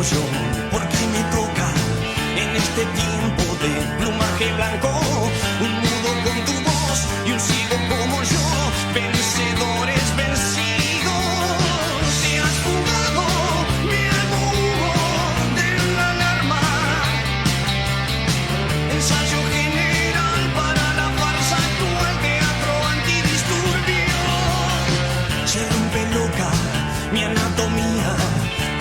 yo, porque me toca en este tiempo de plumaje blanco, un mudo con tu voz y un ciego como yo, vencedores vencidos. Te has fugado, mi alma humo de la alarma, ensayo general para la farsa actual, teatro antidisturbio. Se rompe loca mi anatomía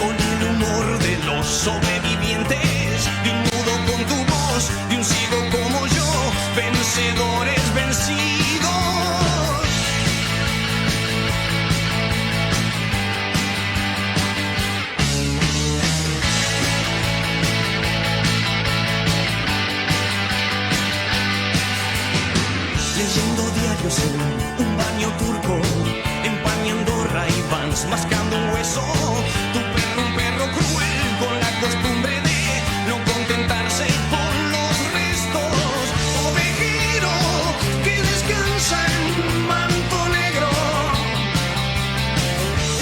con el humor de los sobrevivientes, de un mudo con tu voz, de un ciego como yo, vencedores vencidos. Leyendo diarios en un baño turco, empañando Ray-Bans, mascando un hueso. Tu perro, un perro cruel, con la costumbre de no contentarse con los restos. Ovejero que descansa en manto negro,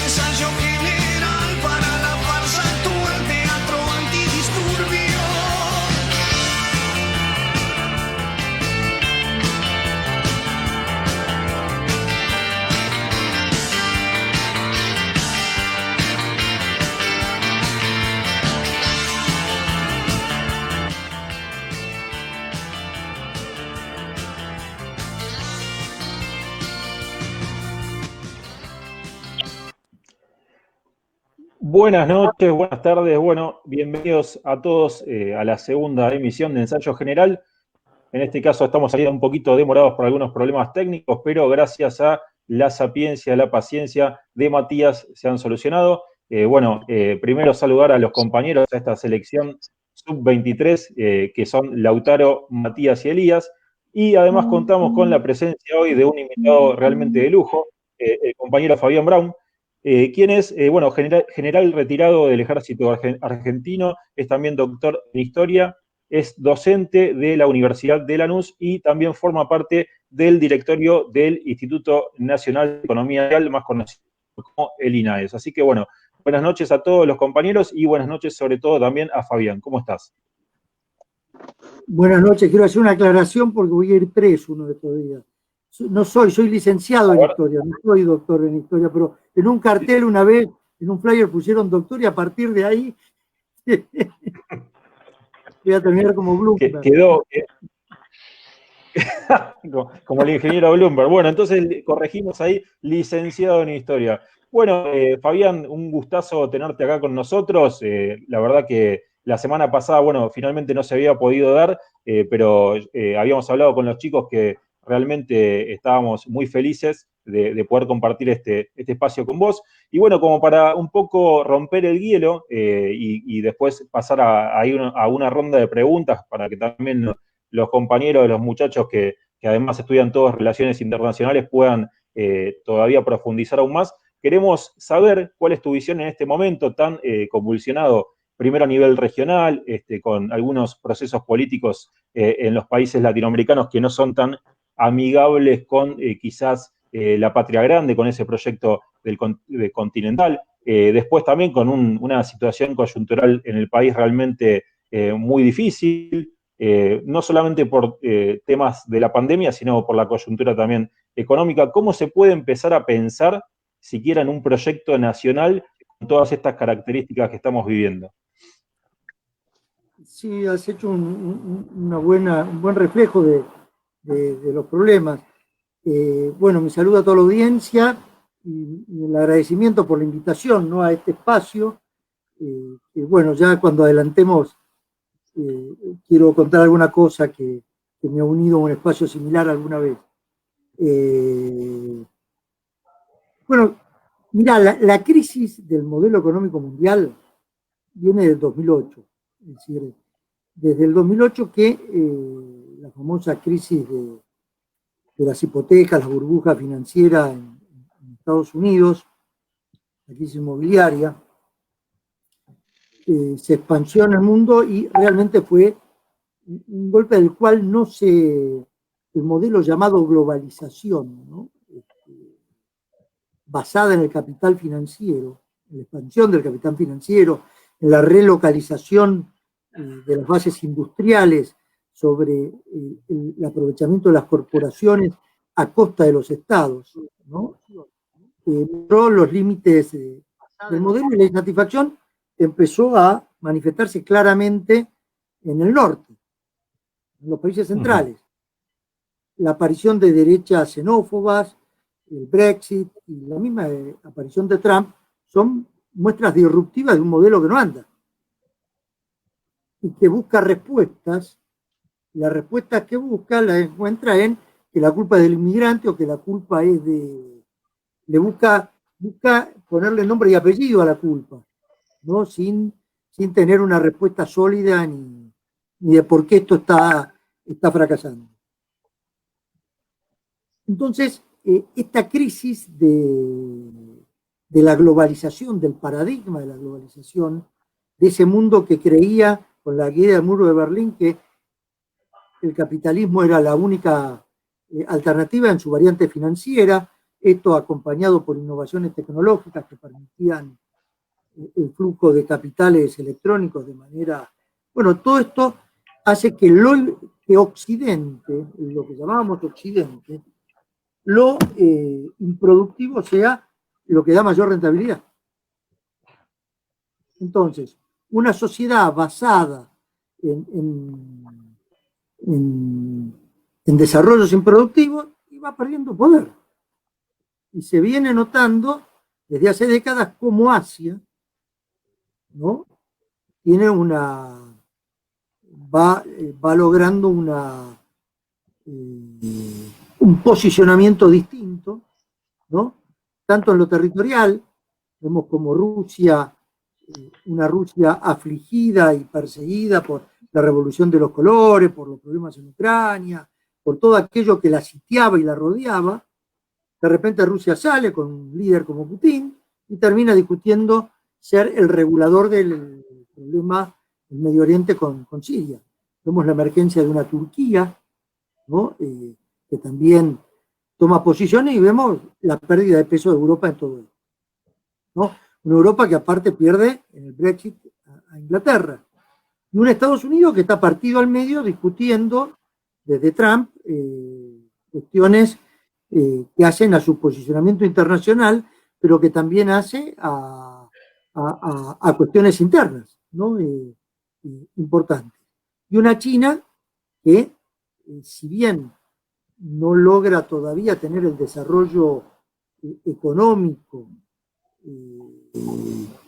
ensayo general para la farsa actual, teatro antidisturbio. Buenas noches, buenas tardes, bueno, bienvenidos a todos a la segunda emisión de Ensayo General. En este caso estamos saliendo un poquito demorados por algunos problemas técnicos, pero gracias a la sapiencia, la paciencia de Matías se han solucionado. Primero saludar a los compañeros de esta selección sub-23, que son Lautaro, Matías y Elías, y además contamos con la presencia hoy de un invitado realmente de lujo, el compañero Fabián Brown, quien es, general retirado del ejército argentino, es también doctor en historia, es docente de la Universidad de Lanús y también forma parte del directorio del Instituto Nacional de Economía Real, más conocido como el INAES. Así que bueno, buenas noches a todos los compañeros y buenas noches sobre todo también a Fabián. ¿Cómo estás? Buenas noches, quiero hacer una aclaración porque voy a ir preso uno de estos días. No soy licenciado en historia, no soy doctor en historia, pero en un cartel una vez, en un flyer pusieron doctor y a partir de ahí voy a terminar como Bloomberg. Quedó como el ingeniero Bloomberg. Bueno, entonces corregimos ahí, licenciado en historia. Bueno, Fabián, un gustazo tenerte acá con nosotros. La verdad que la semana pasada, bueno, finalmente no se había podido dar, pero habíamos hablado con los chicos que realmente estábamos muy felices de poder compartir este espacio con vos. Y bueno, como para un poco romper el hielo y después pasar a una ronda de preguntas para que también los compañeros, los muchachos que además estudian todas relaciones internacionales puedan todavía profundizar aún más. Queremos saber cuál es tu visión en este momento tan convulsionado, primero a nivel regional, con algunos procesos políticos en los países latinoamericanos que no son tan amigables con quizás la patria grande, con ese proyecto del continental. Después también con una situación coyuntural en el país realmente muy difícil, no solamente por temas de la pandemia, sino por la coyuntura también económica. ¿Cómo se puede empezar a pensar siquiera en un proyecto nacional con todas estas características que estamos viviendo? Sí, has hecho un buen reflejo de los problemas. Bueno, mi saludo a toda la audiencia y el agradecimiento por la invitación, ¿no?, a este espacio. Bueno, ya cuando adelantemos, quiero contar alguna cosa que me ha unido a un espacio similar alguna vez. Bueno, mirá, la crisis del modelo económico mundial viene del 2008. Es decir, desde el 2008 que la famosa crisis de las hipotecas, la burbuja financiera en Estados Unidos, la crisis inmobiliaria, se expandió en el mundo y realmente fue un golpe del cual el modelo llamado globalización, ¿no?, basada en el capital financiero, en la expansión del capital financiero, en la relocalización de las bases industriales, sobre el aprovechamiento de las corporaciones a costa de los estados, ¿no? Mostró los límites del modelo, y la insatisfacción empezó a manifestarse claramente en el norte, en los países centrales. La aparición de derechas xenófobas, el Brexit y la misma aparición de Trump son muestras disruptivas de un modelo que no anda y que busca respuestas. Las respuestas que busca las encuentra en que la culpa es del inmigrante o que la culpa es de... Le busca ponerle nombre y apellido a la culpa, ¿no? Sin tener una respuesta sólida ni de por qué esto está fracasando. Entonces, esta crisis de la globalización, del paradigma de la globalización, de ese mundo que creía con la caída del muro de Berlín que el capitalismo era la única alternativa en su variante financiera, esto acompañado por innovaciones tecnológicas que permitían el flujo de capitales electrónicos de manera... Bueno, todo esto hace que Occidente, lo que llamábamos Occidente, lo improductivo sea lo que da mayor rentabilidad. Entonces, una sociedad basada en desarrollos improductivos y va perdiendo poder. Y se viene notando desde hace décadas cómo Asia, ¿no? Tiene va logrando un posicionamiento distinto, ¿no? Tanto en lo territorial, vemos como Rusia, una Rusia afligida y perseguida por la revolución de los colores, por los problemas en Ucrania, por todo aquello que la sitiaba y la rodeaba. De repente Rusia sale con un líder como Putin y termina discutiendo ser el regulador del problema del Medio Oriente con Siria. Vemos la emergencia de una Turquía, ¿no? Que también toma posiciones, y vemos la pérdida de peso de Europa en todo esto, ¿no? Una Europa que aparte pierde en el Brexit a Inglaterra. Y un Estados Unidos que está partido al medio discutiendo desde Trump cuestiones que hacen a su posicionamiento internacional, pero que también hace a cuestiones internas, ¿no? Importantes. Y una China que, si bien no logra todavía tener el desarrollo económico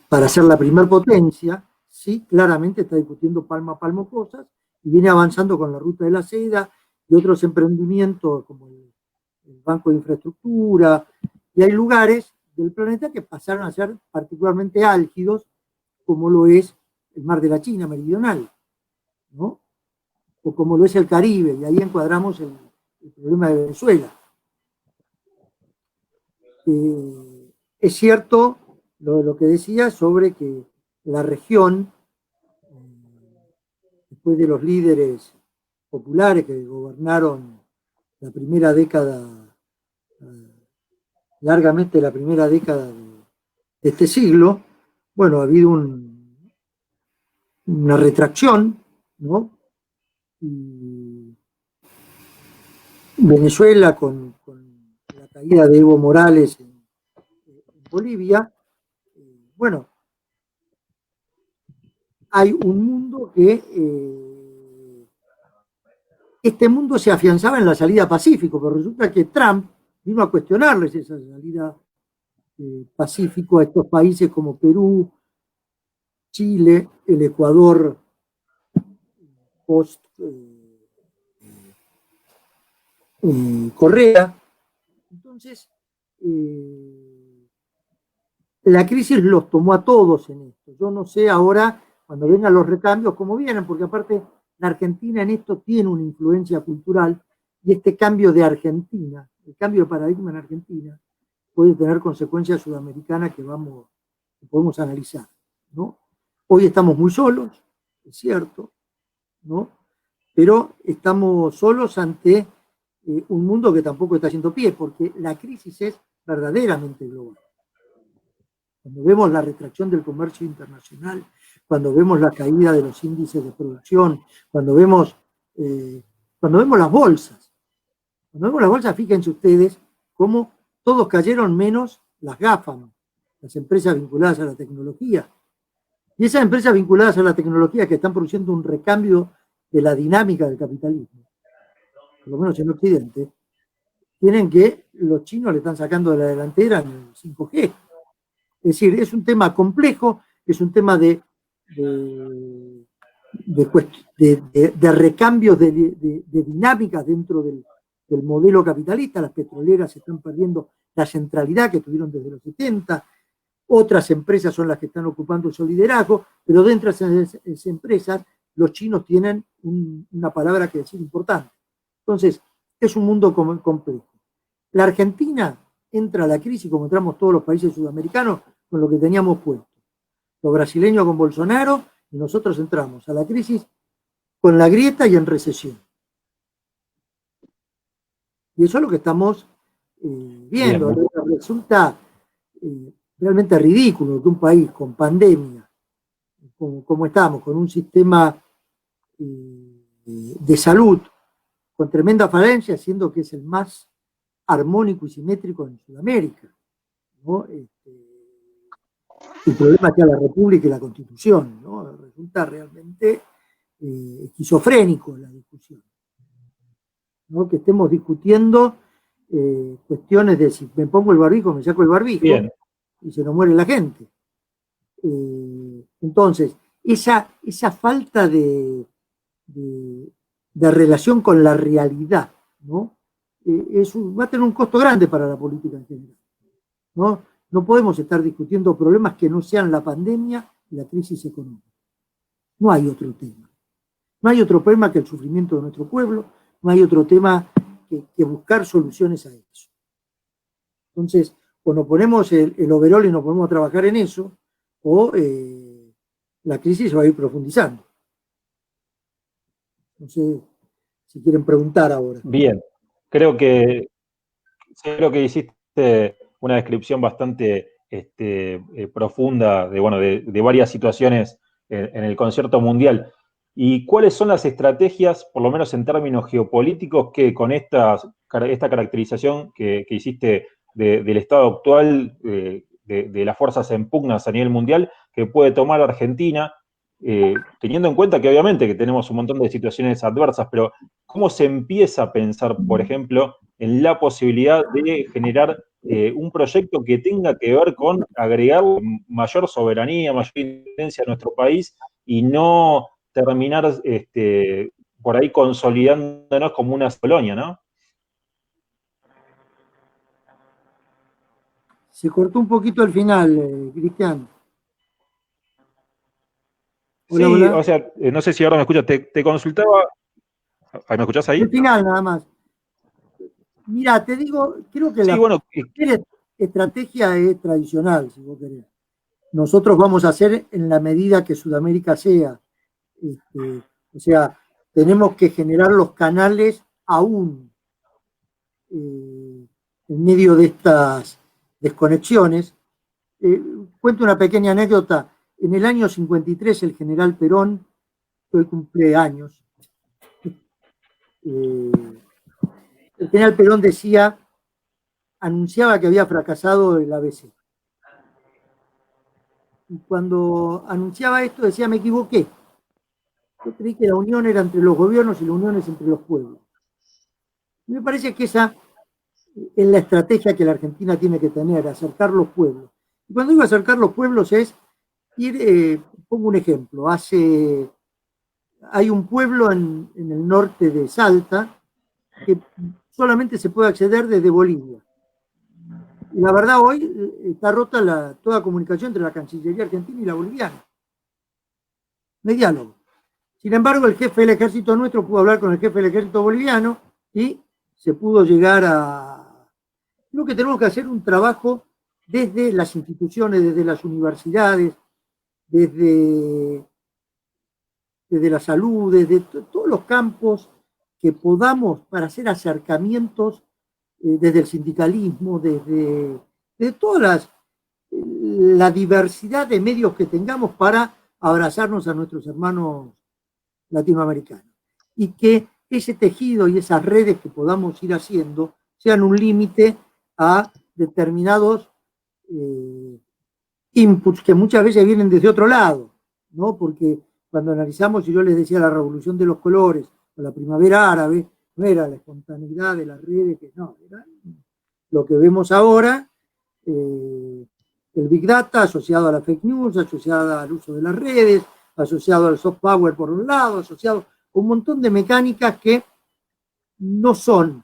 para ser la primer potencia, sí, claramente está discutiendo palmo a palmo cosas y viene avanzando con la ruta de la seda y otros emprendimientos como el Banco de Infraestructura, y hay lugares del planeta que pasaron a ser particularmente álgidos, como lo es el Mar de la China Meridional, ¿no? O como lo es el Caribe, y ahí encuadramos el problema de Venezuela. Es cierto lo que decía sobre que la región, después de los líderes populares que gobernaron la primera década, largamente la primera década de este siglo, bueno, ha habido una retracción, ¿no? Y Venezuela, con la caída de Evo Morales en Bolivia, bueno, hay un mundo que este mundo se afianzaba en la salida Pacífico, pero resulta que Trump vino a cuestionarles esa salida Pacífico a estos países como Perú, Chile, el Ecuador post Correa. Entonces, la crisis los tomó a todos en esto. Yo no sé ahora, cuando vengan los recambios, cómo vienen, porque aparte la Argentina en esto tiene una influencia cultural, y este cambio de Argentina, el cambio de paradigma en Argentina, puede tener consecuencias sudamericanas que podemos analizar, ¿no? Hoy estamos muy solos, es cierto, ¿no? Pero estamos solos ante un mundo que tampoco está haciendo pie, porque la crisis es verdaderamente global. Cuando vemos la retracción del comercio internacional, cuando vemos la caída de los índices de producción, cuando vemos las bolsas. Cuando vemos las bolsas, fíjense ustedes cómo todos cayeron menos las GAFAM, las empresas vinculadas a la tecnología. Y esas empresas vinculadas a la tecnología que están produciendo un recambio de la dinámica del capitalismo, por lo menos en Occidente, tienen que los chinos le están sacando de la delantera en el 5G. Es decir, es un tema complejo, es un tema de recambios de dinámicas dentro del modelo capitalista. Las petroleras están perdiendo la centralidad que tuvieron desde los 70, otras empresas son las que están ocupando su liderazgo, pero dentro de esas empresas los chinos tienen una palabra que decir importante. Entonces, es un mundo complejo. La Argentina entra a la crisis, como entramos todos los países sudamericanos, con lo que teníamos puesto. Los brasileños con Bolsonaro, y nosotros entramos a la crisis con la grieta y en recesión. Y eso es lo que estamos viendo. Bien. Resulta realmente ridículo que un país con pandemia, como estamos, con un sistema de salud con tremenda falencia, siendo que es el más armónico y simétrico en Sudamérica, ¿no? El problema es que a la República y la Constitución, ¿no? Resulta realmente esquizofrénico la discusión, ¿no? Que estemos discutiendo cuestiones de si me pongo el barbijo, me saco el barbijo. Bien. Y se nos muere la gente. Entonces, esa falta de relación con la realidad, ¿no? Va a tener un costo grande para la política en general, ¿no? No podemos estar discutiendo problemas que no sean la pandemia y la crisis económica. No hay otro tema. No hay otro tema que el sufrimiento de nuestro pueblo, no hay otro tema que buscar soluciones a eso. Entonces, o nos ponemos el overol y nos ponemos a trabajar en eso, o la crisis se va a ir profundizando. No sé si quieren preguntar ahora. Bien, creo que hiciste una descripción bastante profunda de varias situaciones en el concierto mundial. ¿Y cuáles son las estrategias, por lo menos en términos geopolíticos, que con esta caracterización que hiciste del estado actual de las fuerzas en pugnas a nivel mundial, que puede tomar Argentina, teniendo en cuenta que obviamente que tenemos un montón de situaciones adversas, pero cómo se empieza a pensar, por ejemplo, en la posibilidad de generar un proyecto que tenga que ver con agregar mayor soberanía, mayor independencia a nuestro país y no terminar por ahí consolidándonos como una colonia, ¿no? Se cortó un poquito al final, Cristian. Hola, sí, hola. O sea, no sé si ahora me escuchas, te consultaba. ¿Me escuchás ahí? Al final nada más. Mira, te digo, creo que sí, la estrategia es tradicional, si vos querés. Nosotros vamos a hacer en la medida que Sudamérica sea. O sea, tenemos que generar los canales aún en medio de estas desconexiones. Cuento una pequeña anécdota. En el año 53 el general Perón, que hoy cumple años, el general Perón anunciaba que había fracasado el ABC. Y cuando anunciaba esto decía, me equivoqué. Yo creí que la unión era entre los gobiernos y la unión es entre los pueblos. Y me parece que esa es la estrategia que la Argentina tiene que tener, acercar los pueblos. Y cuando digo acercar los pueblos es ir, pongo un ejemplo, hay un pueblo en el norte de Salta que solamente se puede acceder desde Bolivia. Y la verdad hoy está rota toda comunicación entre la Cancillería argentina y la boliviana. No hay diálogo. Sin embargo, el jefe del ejército nuestro pudo hablar con el jefe del ejército boliviano y se pudo llegar a... Creo que tenemos que hacer un trabajo desde las instituciones, desde las universidades, desde la salud, desde todos los campos que podamos para hacer acercamientos desde el sindicalismo, desde todas la diversidad de medios que tengamos para abrazarnos a nuestros hermanos latinoamericanos. Y que ese tejido y esas redes que podamos ir haciendo sean un límite a determinados inputs que muchas veces vienen desde otro lado, ¿no? Porque cuando analizamos, y yo les decía, la revolución de los colores o la primavera árabe, no era la espontaneidad de las redes, que no, era lo que vemos ahora, el Big Data asociado a la fake news, asociado al uso de las redes, asociado al soft power por un lado, asociado a un montón de mecánicas que no son,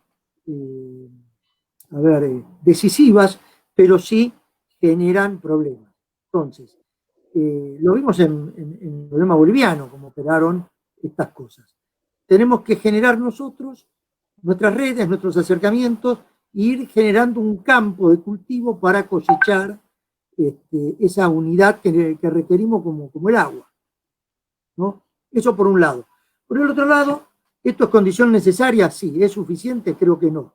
decisivas, pero sí generan problemas. Entonces, lo vimos en el problema boliviano, cómo operaron estas cosas. Tenemos que generar nosotros nuestras redes, nuestros acercamientos, e ir generando un campo de cultivo para cosechar esa unidad que requerimos como el agua, ¿no? Eso por un lado. Por el otro lado, ¿esto es condición necesaria? Sí. ¿Es suficiente? Creo que no.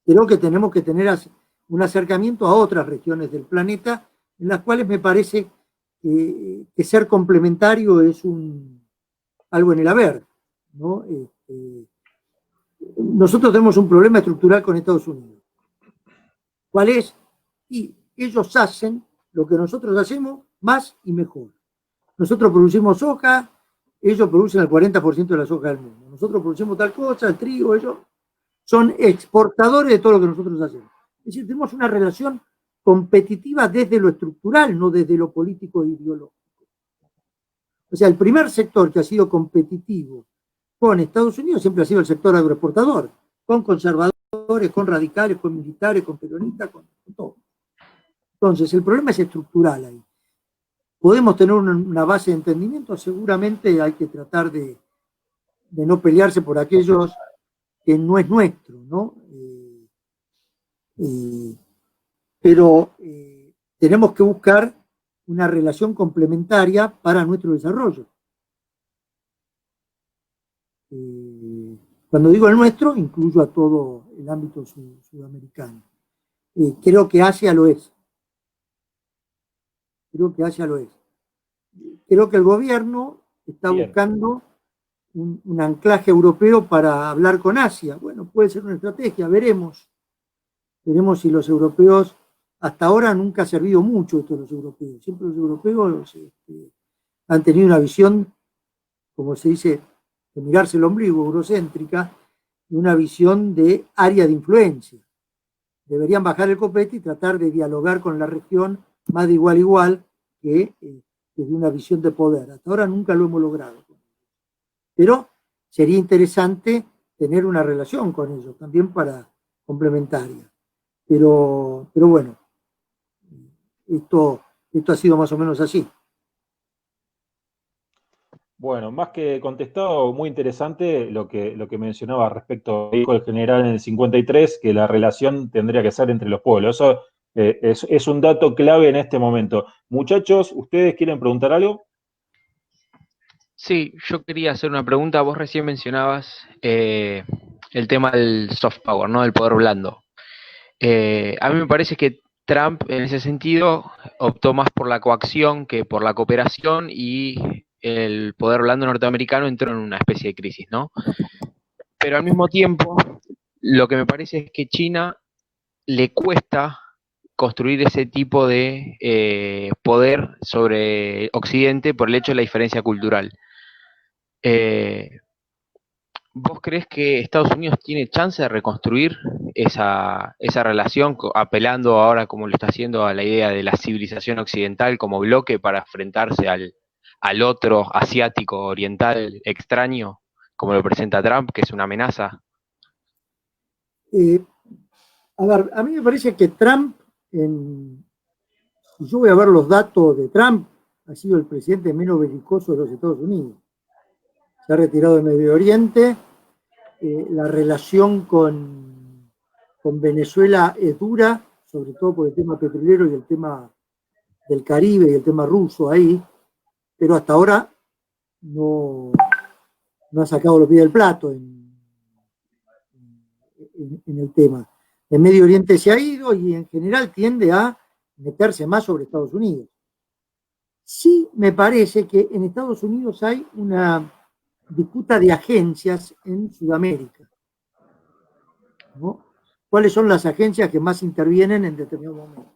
Creo que tenemos que tener un acercamiento a otras regiones del planeta, en las cuales me parece que ser complementario es algo en el haber, ¿no? Nosotros tenemos un problema estructural con Estados Unidos. ¿Cuál es? Y ellos hacen lo que nosotros hacemos más y mejor. Nosotros producimos soja, ellos producen el 40% de la soja del mundo. Nosotros producimos tal cosa, el trigo, ellos son exportadores de todo lo que nosotros hacemos. Es decir, tenemos una relación competitiva desde lo estructural, no desde lo político e ideológico. O sea, el primer sector que ha sido competitivo con Estados Unidos siempre ha sido el sector agroexportador, con conservadores, con radicales, con militares, con peronistas, con todo. Entonces, el problema es estructural ahí. ¿Podemos tener una base de entendimiento? Seguramente hay que tratar de no pelearse por aquellos que no es nuestro, ¿no? Pero tenemos que buscar una relación complementaria para nuestro desarrollo. Cuando digo el nuestro, incluyo a todo el ámbito sudamericano. Creo que Asia lo es. Creo que Asia lo es. Creo que el gobierno está buscando un anclaje europeo para hablar con Asia. Bueno, puede ser una estrategia, veremos. Veremos si los europeos, hasta ahora nunca ha servido mucho esto de los europeos. Siempre los europeos han tenido una visión, como se dice, de mirarse el ombligo, eurocéntrica, y una visión de área de influencia. Deberían bajar el copete y tratar de dialogar con la región más de igual a igual que desde una visión de poder. Hasta ahora nunca lo hemos logrado. Pero sería interesante tener una relación con ellos, también para complementaria. Pero bueno, esto ha sido más o menos así. Bueno, más que contestado, muy interesante lo que mencionaba respecto, dijo el general en el 53, que la relación tendría que ser entre los pueblos. Eso es un dato clave en este momento. Muchachos, ¿ustedes quieren preguntar algo? Sí, yo quería hacer una pregunta. Vos recién mencionabas el tema del soft power, ¿no? Del poder blando. A mí me parece que Trump, en ese sentido, optó más por la coacción que por la cooperación, y el poder blando norteamericano entró en una especie de crisis, ¿no? Pero al mismo tiempo, lo que me parece es que China le cuesta construir ese tipo de poder sobre Occidente por el hecho de la diferencia cultural. ¿Vos crees que Estados Unidos tiene chance de reconstruir esa relación, apelando ahora, como lo está haciendo, a la idea de la civilización occidental como bloque para enfrentarse al otro asiático oriental extraño, como lo presenta Trump, que es una amenaza? A ver, a mí me parece que Trump, si yo voy a ver los datos de Trump, ha sido el presidente menos belicoso de los Estados Unidos. Se ha retirado de Medio Oriente, la relación con Venezuela es dura, sobre todo por el tema petrolero y el tema del Caribe y el tema ruso ahí, pero hasta ahora no ha sacado los pies del plato en el tema. El Medio Oriente se ha ido y en general tiende a meterse más sobre Estados Unidos. Sí me parece que en Estados Unidos hay una disputa de agencias en Sudamérica, ¿no? ¿Cuáles son las agencias que más intervienen en determinado momento?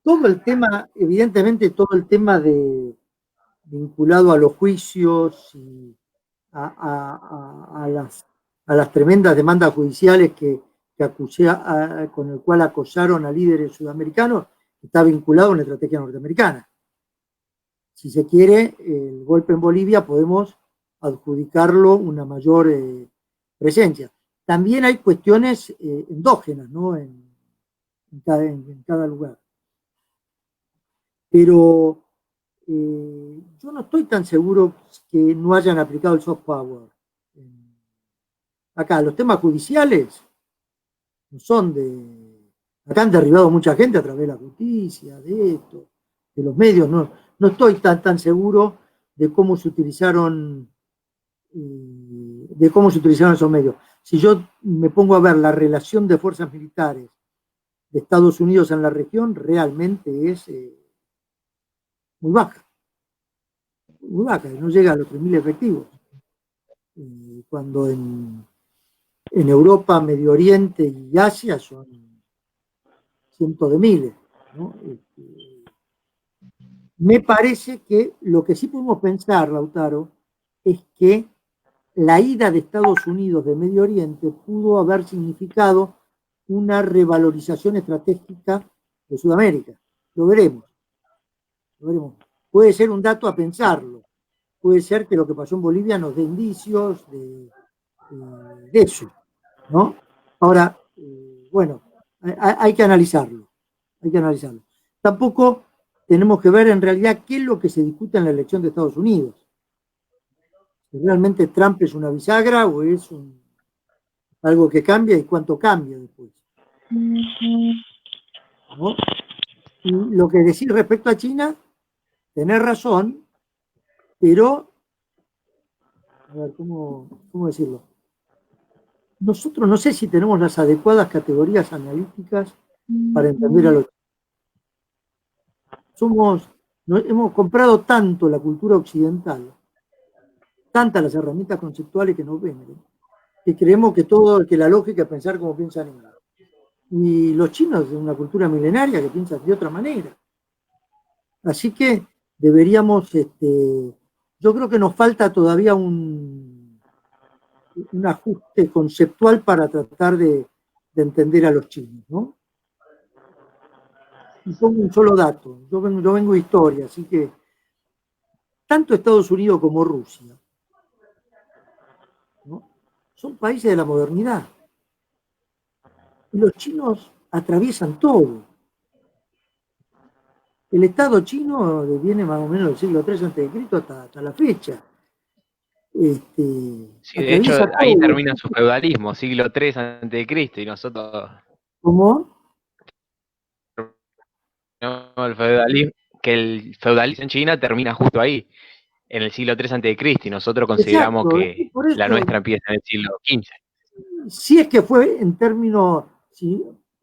Todo el tema, evidentemente, todo el tema vinculado a los juicios y a las tremendas demandas judiciales con el cual acosaron a líderes sudamericanos, está vinculado a una estrategia norteamericana. Si se quiere, el golpe en Bolivia podemos adjudicarlo una mayor presencia. También hay cuestiones endógenas, ¿no? en cada lugar. Pero yo no estoy tan seguro que no hayan aplicado el soft power. Acá, los temas judiciales no son de... Acá han derribado mucha gente a través de la justicia, de esto, de los medios. No estoy tan seguro de cómo se utilizaron esos medios. Si yo me pongo a ver la relación de fuerzas militares de Estados Unidos en la región, realmente es muy baja, no llega a los 3.000 efectivos. Cuando en Europa, Medio Oriente y Asia son cientos de miles, ¿no? Me parece que lo que sí podemos pensar, Lautaro, es que la ida de Estados Unidos de Medio Oriente pudo haber significado una revalorización estratégica de Sudamérica. Lo veremos. Puede ser un dato a pensarlo. Puede ser que lo que pasó en Bolivia nos dé indicios de eso, ¿no? Ahora, bueno, hay que analizarlo. Tampoco tenemos que ver en realidad qué es lo que se discute en la elección de Estados Unidos. Si realmente Trump es una bisagra o es algo que cambia y cuánto cambia después, ¿no? Y lo que decir respecto a China, tenés razón, pero, a ver, ¿cómo decirlo? Nosotros no sé si tenemos las adecuadas categorías analíticas para entender a los chinos. Hemos comprado tanto la cultura occidental, tantas las herramientas conceptuales que nos venden, que creemos que la lógica es pensar como piensan ellos. Y los chinos de una cultura milenaria que piensan de otra manera. Así que deberíamos, yo creo que nos falta todavía un ajuste conceptual para tratar de entender a los chinos, ¿no? Y pongo un solo dato, yo vengo de historia, así que tanto Estados Unidos como Rusia, ¿no?, son países de la modernidad. Y los chinos atraviesan todo. El Estado chino viene más o menos del siglo III a.C. hasta la fecha. Sí, de hecho, ahí termina su feudalismo, siglo III a.C. y nosotros... ¿Cómo? No, el feudalismo en China termina justo ahí, en el siglo III a.C. y nosotros consideramos que la nuestra empieza en el siglo XV. Si es que fue en términos,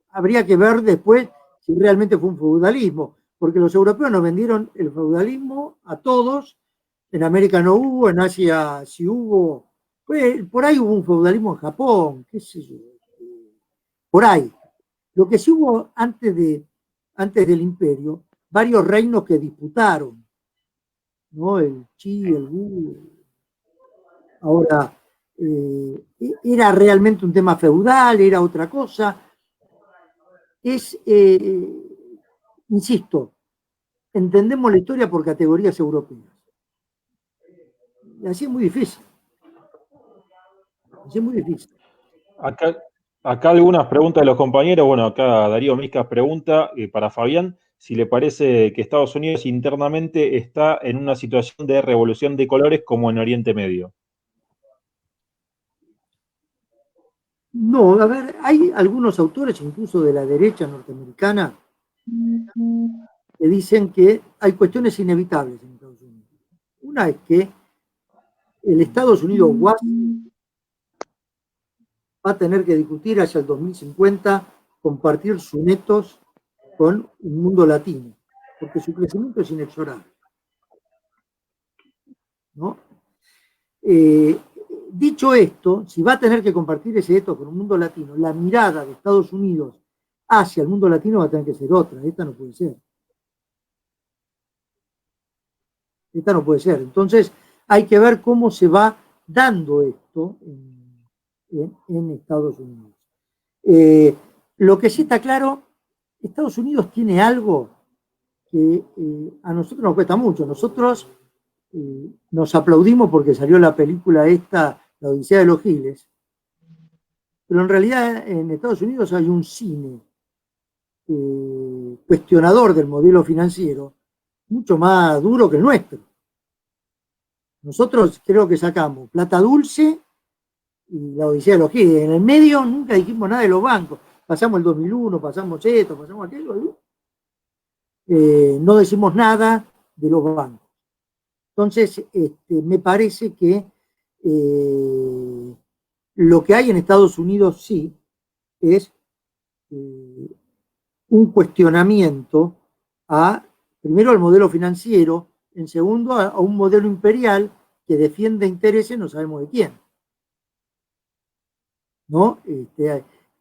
habría que ver después si realmente fue un feudalismo, porque los europeos nos vendieron el feudalismo a todos. En América no hubo, en Asia sí hubo, por ahí hubo un feudalismo en Japón, qué sé yo, por ahí. Lo que sí hubo antes del imperio, varios reinos que disputaron, ¿no? El Qi, el Wu. Ahora, era realmente un tema feudal, era otra cosa. Insisto, entendemos la historia por categorías europeas. Y así es muy difícil. Acá algunas preguntas de los compañeros. Bueno, acá Darío Miscas pregunta para Fabián si le parece que Estados Unidos internamente está en una situación de revolución de colores como en Oriente Medio. No, a ver, hay algunos autores, incluso de la derecha norteamericana, que dicen que hay cuestiones inevitables en Estados Unidos. Una es que el Estados Unidos va a tener que discutir hacia el 2050 compartir sus netos con un mundo latino, porque su crecimiento es inexorable, ¿no? Dicho esto, si va a tener que compartir ese esto con un mundo latino, la mirada de Estados Unidos hacia el mundo latino va a tener que ser otra. Esta no puede ser. Esta no puede ser. Entonces, hay que ver cómo se va dando esto en Estados Unidos. Lo que sí está claro, Estados Unidos tiene algo que a nosotros nos cuesta mucho. Nosotros nos aplaudimos porque salió la película esta, La Odisea de los Giles, pero en realidad en Estados Unidos hay un cine cuestionador del modelo financiero mucho más duro que el nuestro. Nosotros creo que sacamos Plata Dulce y La Odisea de los Giles. En el medio nunca dijimos nada de los bancos. Pasamos el 2001, pasamos esto, pasamos aquello. No decimos nada de los bancos. Entonces, me parece que lo que hay en Estados Unidos sí es un cuestionamiento primero al modelo financiero, en segundo a un modelo imperial que defiende intereses no sabemos de quién. ¿No?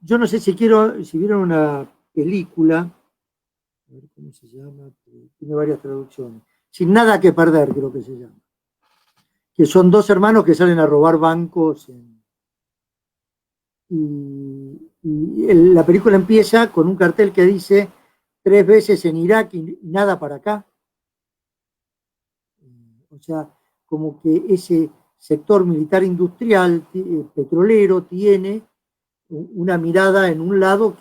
Yo no sé si vieron una película, a ver cómo se llama, tiene varias traducciones. Sin nada que perder, creo que se llama. Que son dos hermanos que salen a robar bancos. La película empieza con un cartel que dice 3 veces en Irak y nada para acá. O sea, como que ese sector militar industrial, petrolero, tiene una mirada en un lado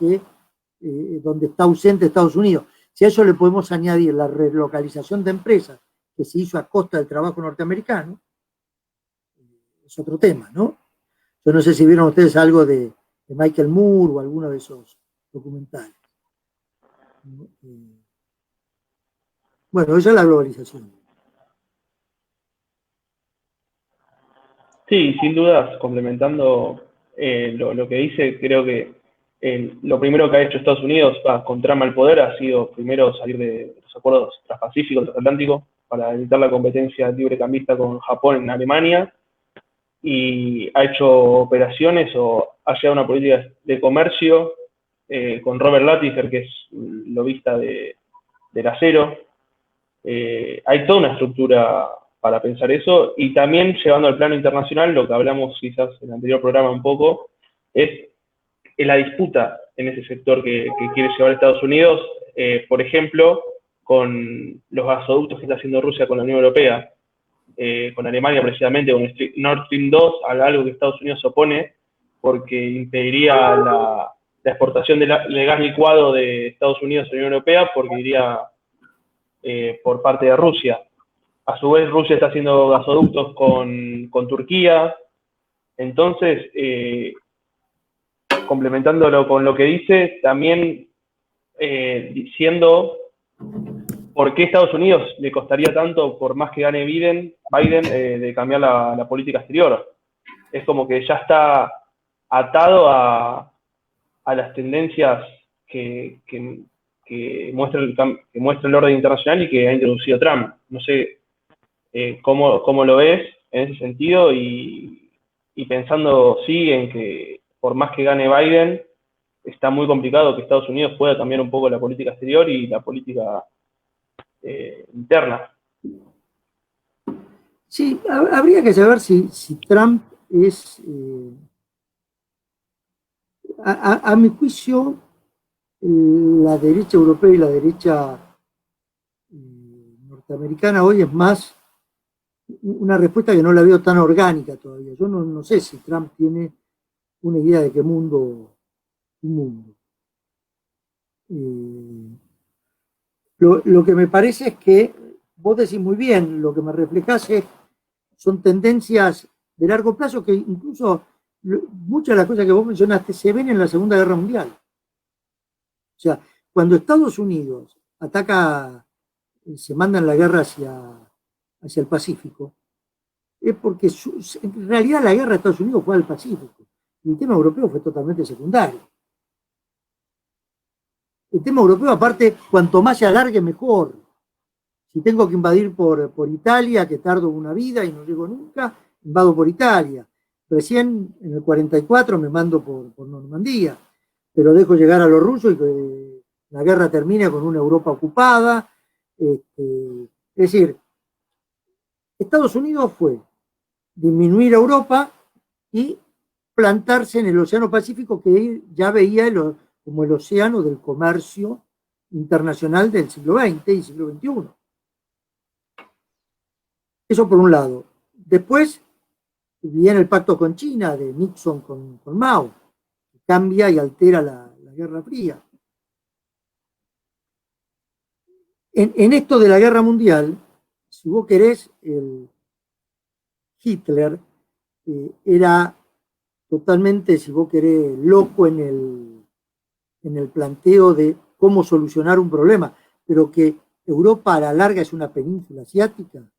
donde está ausente Estados Unidos. Si a eso le podemos añadir la relocalización de empresas que se hizo a costa del trabajo norteamericano, es otro tema, ¿no? Yo no sé si vieron ustedes algo de Michael Moore o alguno de esos documentales. Bueno, esa es la globalización. Sí, sin dudas, complementando lo que dice, creo que lo primero que ha hecho Estados Unidos con Trump al poder ha sido primero salir de los acuerdos transpacíficos, transatlánticos, para evitar la competencia librecambista con Japón en Alemania, y ha hecho operaciones o ha llevado una política de comercio con Robert Lighthizer, que es lobista del acero. Hay toda una estructura para pensar eso, y también llevando al plano internacional, lo que hablamos quizás en el anterior programa un poco, es la disputa en ese sector que quiere llevar Estados Unidos, por ejemplo, con los gasoductos que está haciendo Rusia con la Unión Europea, con Alemania precisamente, con Nord Stream 2, algo que Estados Unidos se opone, porque impediría la exportación de gas licuado de Estados Unidos a la Unión Europea, porque iría por parte de Rusia. A su vez, Rusia está haciendo gasoductos con Turquía. Entonces, complementándolo con lo que dice, también diciendo por qué Estados Unidos le costaría tanto, por más que gane Biden, de cambiar la política exterior. Es como que ya está atado a las tendencias que muestra el orden internacional y que ha introducido Trump. No sé cómo lo ves en ese sentido, y pensando sí en que por más que gane Biden, está muy complicado que Estados Unidos pueda cambiar un poco la política exterior y la política interna. Sí, habría que saber si Trump es, a mi juicio, la derecha europea y la derecha norteamericana hoy es más una respuesta que no la veo tan orgánica todavía. Yo no sé si Trump tiene una idea de qué mundo. Lo que me parece es que vos decís muy bien, lo que me reflejás son tendencias de largo plazo que incluso muchas de las cosas que vos mencionaste se ven en la Segunda Guerra Mundial. O sea, cuando Estados Unidos ataca, se manda en la guerra hacia el Pacífico, es porque en realidad la guerra de Estados Unidos fue al Pacífico y el tema europeo fue totalmente secundario. el tema europeo, aparte, cuanto más se alargue, mejor. Si tengo que invadir por Italia, que tardo una vida y no llego nunca, invado por Italia. Recién, en el 44, me mando por Normandía, pero dejo llegar a los rusos y que la guerra termine con una Europa ocupada. Es decir, Estados Unidos fue disminuir a Europa y plantarse en el Océano Pacífico, que ya veía como el océano del comercio internacional del siglo XX y siglo XXI. Eso por un lado. Después viene el pacto con China de Nixon con Mao, que cambia y altera la Guerra Fría. En esto de la guerra mundial, si vos querés, Hitler era totalmente, si vos querés, loco en el planteo de cómo solucionar un problema, pero que Europa a la larga es una península asiática.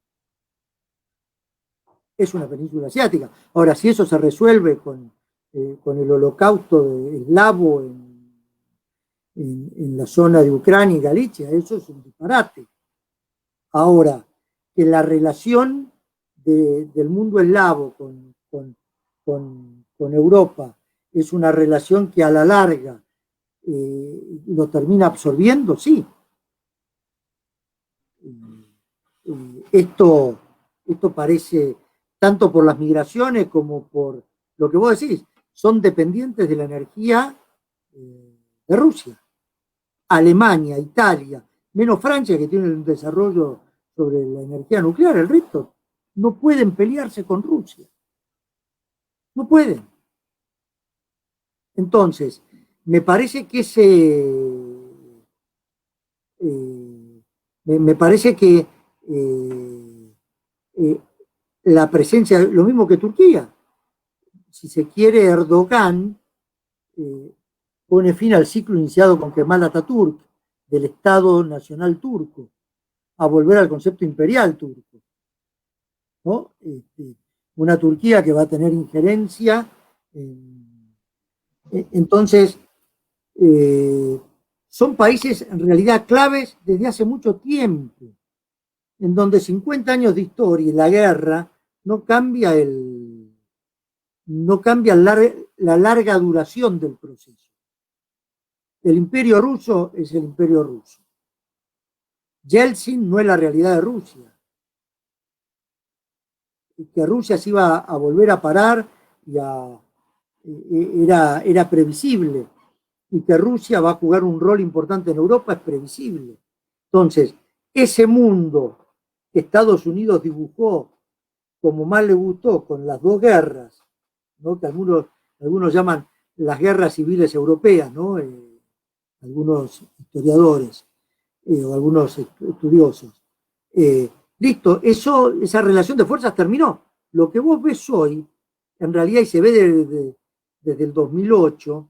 Es una península asiática. Ahora, si eso se resuelve con el holocausto eslavo en la zona de Ucrania y Galicia, eso es un disparate. Ahora, que la relación del mundo eslavo con Europa es una relación que a la larga lo termina absorbiendo, sí. Esto parece, tanto por las migraciones como por lo que vos decís, son dependientes de la energía de Rusia. Alemania, Italia, menos Francia, que tiene un desarrollo sobre la energía nuclear, el resto no pueden pelearse con Rusia. No pueden. Entonces, me parece que la presencia, lo mismo que Turquía, si se quiere, Erdogan pone fin al ciclo iniciado con Kemal Atatürk del Estado Nacional Turco, a volver al concepto imperial turco, ¿no? Una Turquía que va a tener injerencia. Entonces, son países en realidad claves desde hace mucho tiempo, en donde 50 años de historia y la guerra no cambia la larga duración del proceso. El imperio ruso es el imperio ruso. Yeltsin no es la realidad de Rusia. Que Rusia se iba a volver a parar era previsible. Y que Rusia va a jugar un rol importante en Europa es previsible. Entonces, ese mundo que Estados Unidos dibujó como más le gustó con las dos guerras, ¿no? Que algunos llaman las guerras civiles europeas, ¿no? Algunos historiadores o algunos estudiosos. Listo, esa relación de fuerzas terminó. Lo que vos ves hoy, en realidad, y se ve desde el 2008,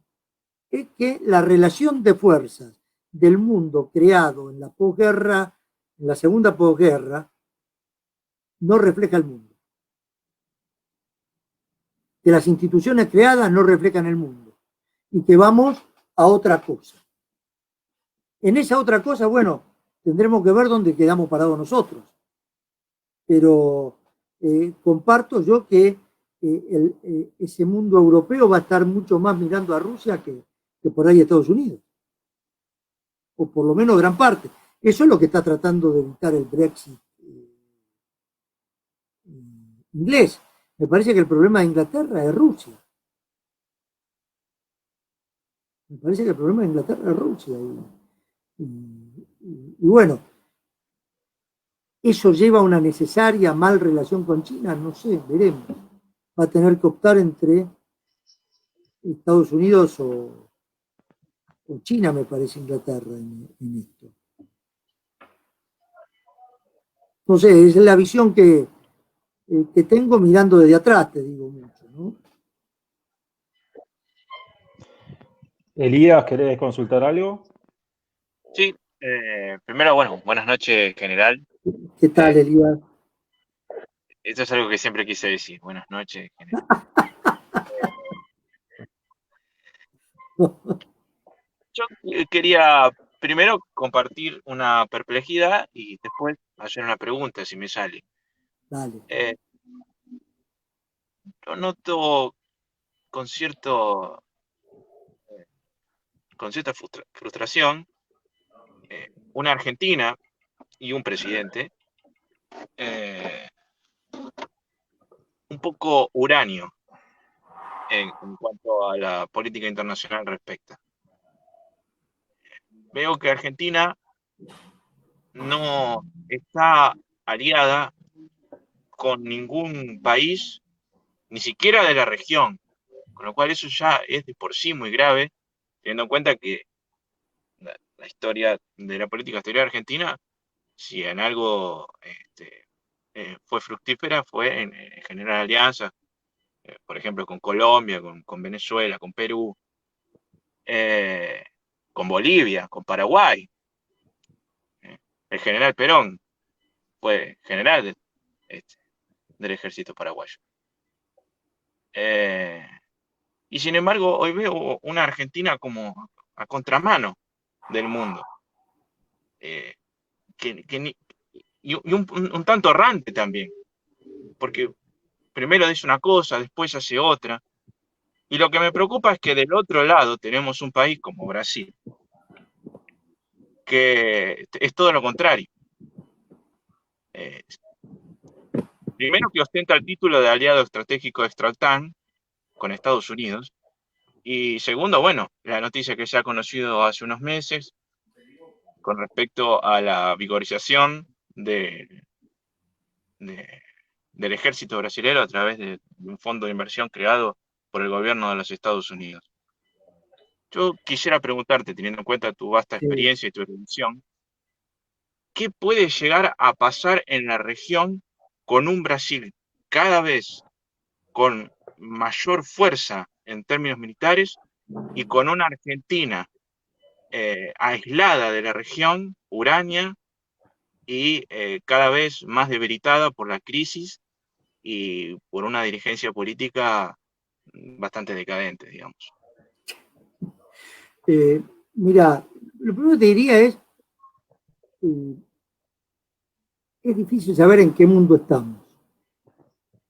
es que la relación de fuerzas del mundo creado en la posguerra, en la segunda posguerra, no refleja el mundo. Que las instituciones creadas no reflejan el mundo. Y que vamos a otra cosa. En esa otra cosa, bueno, tendremos que ver dónde quedamos parados nosotros. Pero comparto yo que ese mundo europeo va a estar mucho más mirando a Rusia que por ahí Estados Unidos. O por lo menos gran parte. Eso es lo que está tratando de evitar el Brexit inglés. Me parece que el problema de Inglaterra es Rusia. Me parece que el problema de Inglaterra es Rusia. Y bueno, ¿eso lleva a una necesaria mal relación con China? No sé, veremos. Va a tener que optar entre Estados Unidos o China, me parece, Inglaterra en esto. No sé, es la visión que tengo mirando desde atrás, te digo mucho, ¿no? Elías, ¿querés consultar algo? Sí, primero, bueno, buenas noches, general. ¿Qué tal, Elías? Esto es algo que siempre quise decir. Buenas noches, general. Yo quería primero compartir una perplejidad y después hacer una pregunta, si me sale. Dale. Yo noto con cierto, con cierta frustración una Argentina y un presidente un poco uranio en cuanto a la política internacional respecta. Veo que Argentina no está aliada con ningún país, ni siquiera de la región, con lo cual eso ya es de por sí muy grave, teniendo en cuenta que la historia de la política exterior argentina, si en algo fue fructífera, fue en generar alianzas, por ejemplo, con Colombia, con Venezuela, con Perú, con Bolivia, con Paraguay. El general Perón fue general del ejército paraguayo. Y sin embargo, hoy veo una Argentina como a contramano del mundo. Y un tanto errante también, porque primero dice una cosa, después hace otra. Y lo que me preocupa es que del otro lado tenemos un país como Brasil, que es todo lo contrario. Primero que ostenta el título de aliado estratégico de OTAN con Estados Unidos. Y segundo, bueno, la noticia que se ha conocido hace unos meses con respecto a la vigorización del ejército brasilero a través de un fondo de inversión creado por el gobierno de los Estados Unidos. Yo quisiera preguntarte, teniendo en cuenta tu vasta experiencia y tu erudición, ¿qué puede llegar a pasar en la región con un Brasil cada vez con mayor fuerza en términos militares y con una Argentina aislada de la región, uránea y cada vez más debilitada por la crisis y por una dirigencia política bastante decadente, digamos? Mira, lo primero que te diría es difícil saber en qué mundo estamos.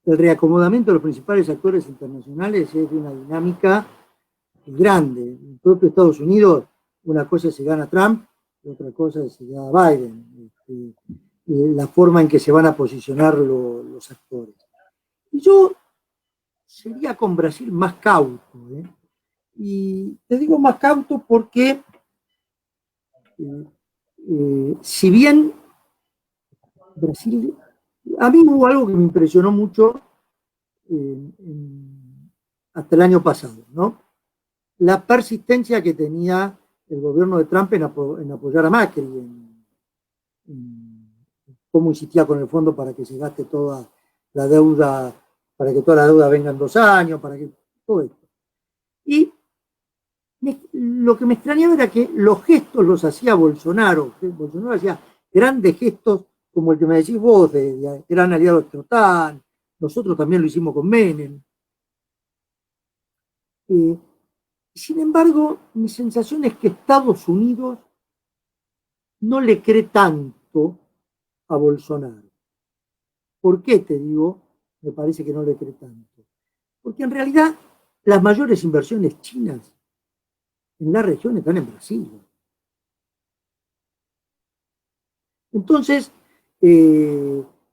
El reacomodamiento de los principales actores internacionales es de una dinámica grande. En el propio Estados Unidos, una cosa se gana Trump y otra cosa se gana Biden. La forma en que se van a posicionar los actores. Y yo sería con Brasil más cauto. Y te digo más cauto porque si bien Brasil, a mí hubo algo que me impresionó mucho hasta el año pasado, ¿no? La persistencia que tenía el gobierno de Trump en apoyar a Macri, en cómo insistía con el fondo para que se gaste toda la deuda, para que toda la deuda venga en 2 años, para que todo esto. Y lo que me extrañaba era que los gestos los hacía Bolsonaro. Bolsonaro hacía grandes gestos como el que me decís vos, de gran aliado de OTAN. Nosotros también lo hicimos con Menem. Sin embargo, mi sensación es que Estados Unidos no le cree tanto a Bolsonaro. ¿Por qué te digo? Me parece que no le cree tanto. Porque en realidad las mayores inversiones chinas en la región están en Brasil. Entonces,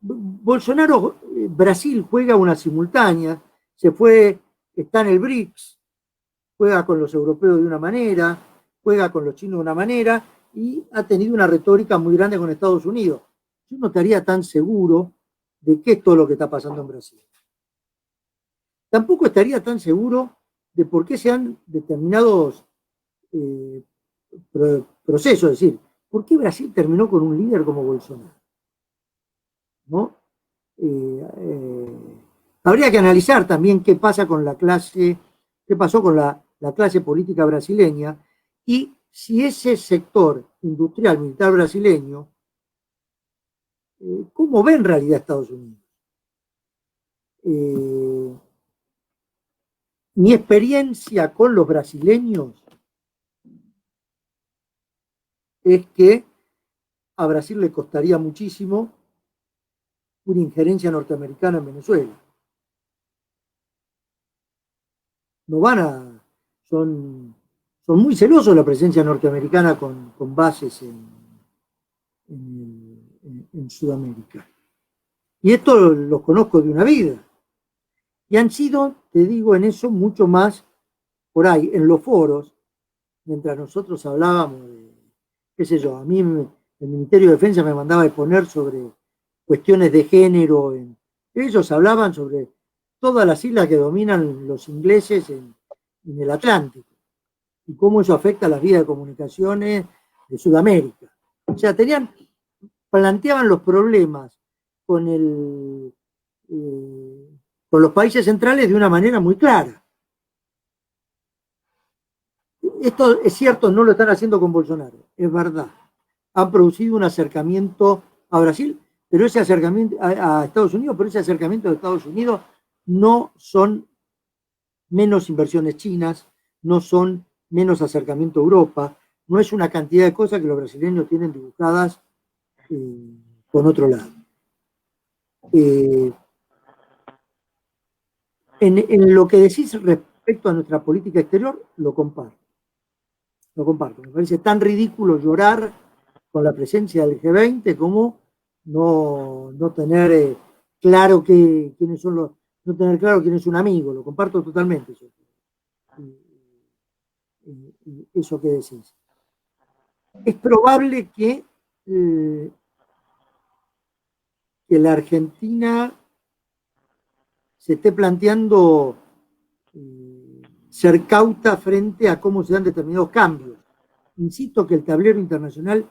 Bolsonaro, Brasil juega una simultánea, está en el BRICS, juega con los europeos de una manera, juega con los chinos de una manera y ha tenido una retórica muy grande con Estados Unidos. Yo no estaría tan seguro de qué es todo lo que está pasando en Brasil. Tampoco estaría tan seguro de por qué se han determinados procesos, es decir, ¿por qué Brasil terminó con un líder como Bolsonaro? ¿No? Habría que analizar también qué pasó con la clase política brasileña y si ese sector industrial militar brasileño, ¿cómo ve en realidad Estados Unidos? Mi experiencia con los brasileños es que a Brasil le costaría muchísimo una injerencia norteamericana en Venezuela. No van a... Son muy celosos la presencia norteamericana con bases en Sudamérica. Y esto los conozco de una vida. Y han sido, te digo, en eso mucho más por ahí, en los foros, mientras nosotros hablábamos de, qué sé yo, a mí el Ministerio de Defensa me mandaba a exponer sobre cuestiones de género. Ellos hablaban sobre todas las islas que dominan los ingleses en el Atlántico y cómo eso afecta a las vías de comunicaciones de Sudamérica. O sea, planteaban los problemas con los países centrales de una manera muy clara. Esto es cierto, no lo están haciendo con Bolsonaro, es verdad. Han producido un acercamiento a Brasil, pero ese acercamiento a Estados Unidos, pero ese acercamiento de Estados Unidos no son menos inversiones chinas, no son menos acercamiento a Europa, no es una cantidad de cosas que los brasileños tienen dibujadas con otro lado. En lo que decís respecto a nuestra política exterior, lo comparto. Me parece tan ridículo llorar con la presencia del G20 como no tener claro quiénes son no tener claro quién es un amigo. Lo comparto totalmente. Eso que decís. Es probable que la Argentina se esté planteando ser cauta frente a cómo se dan determinados cambios. Insisto que el tablero internacional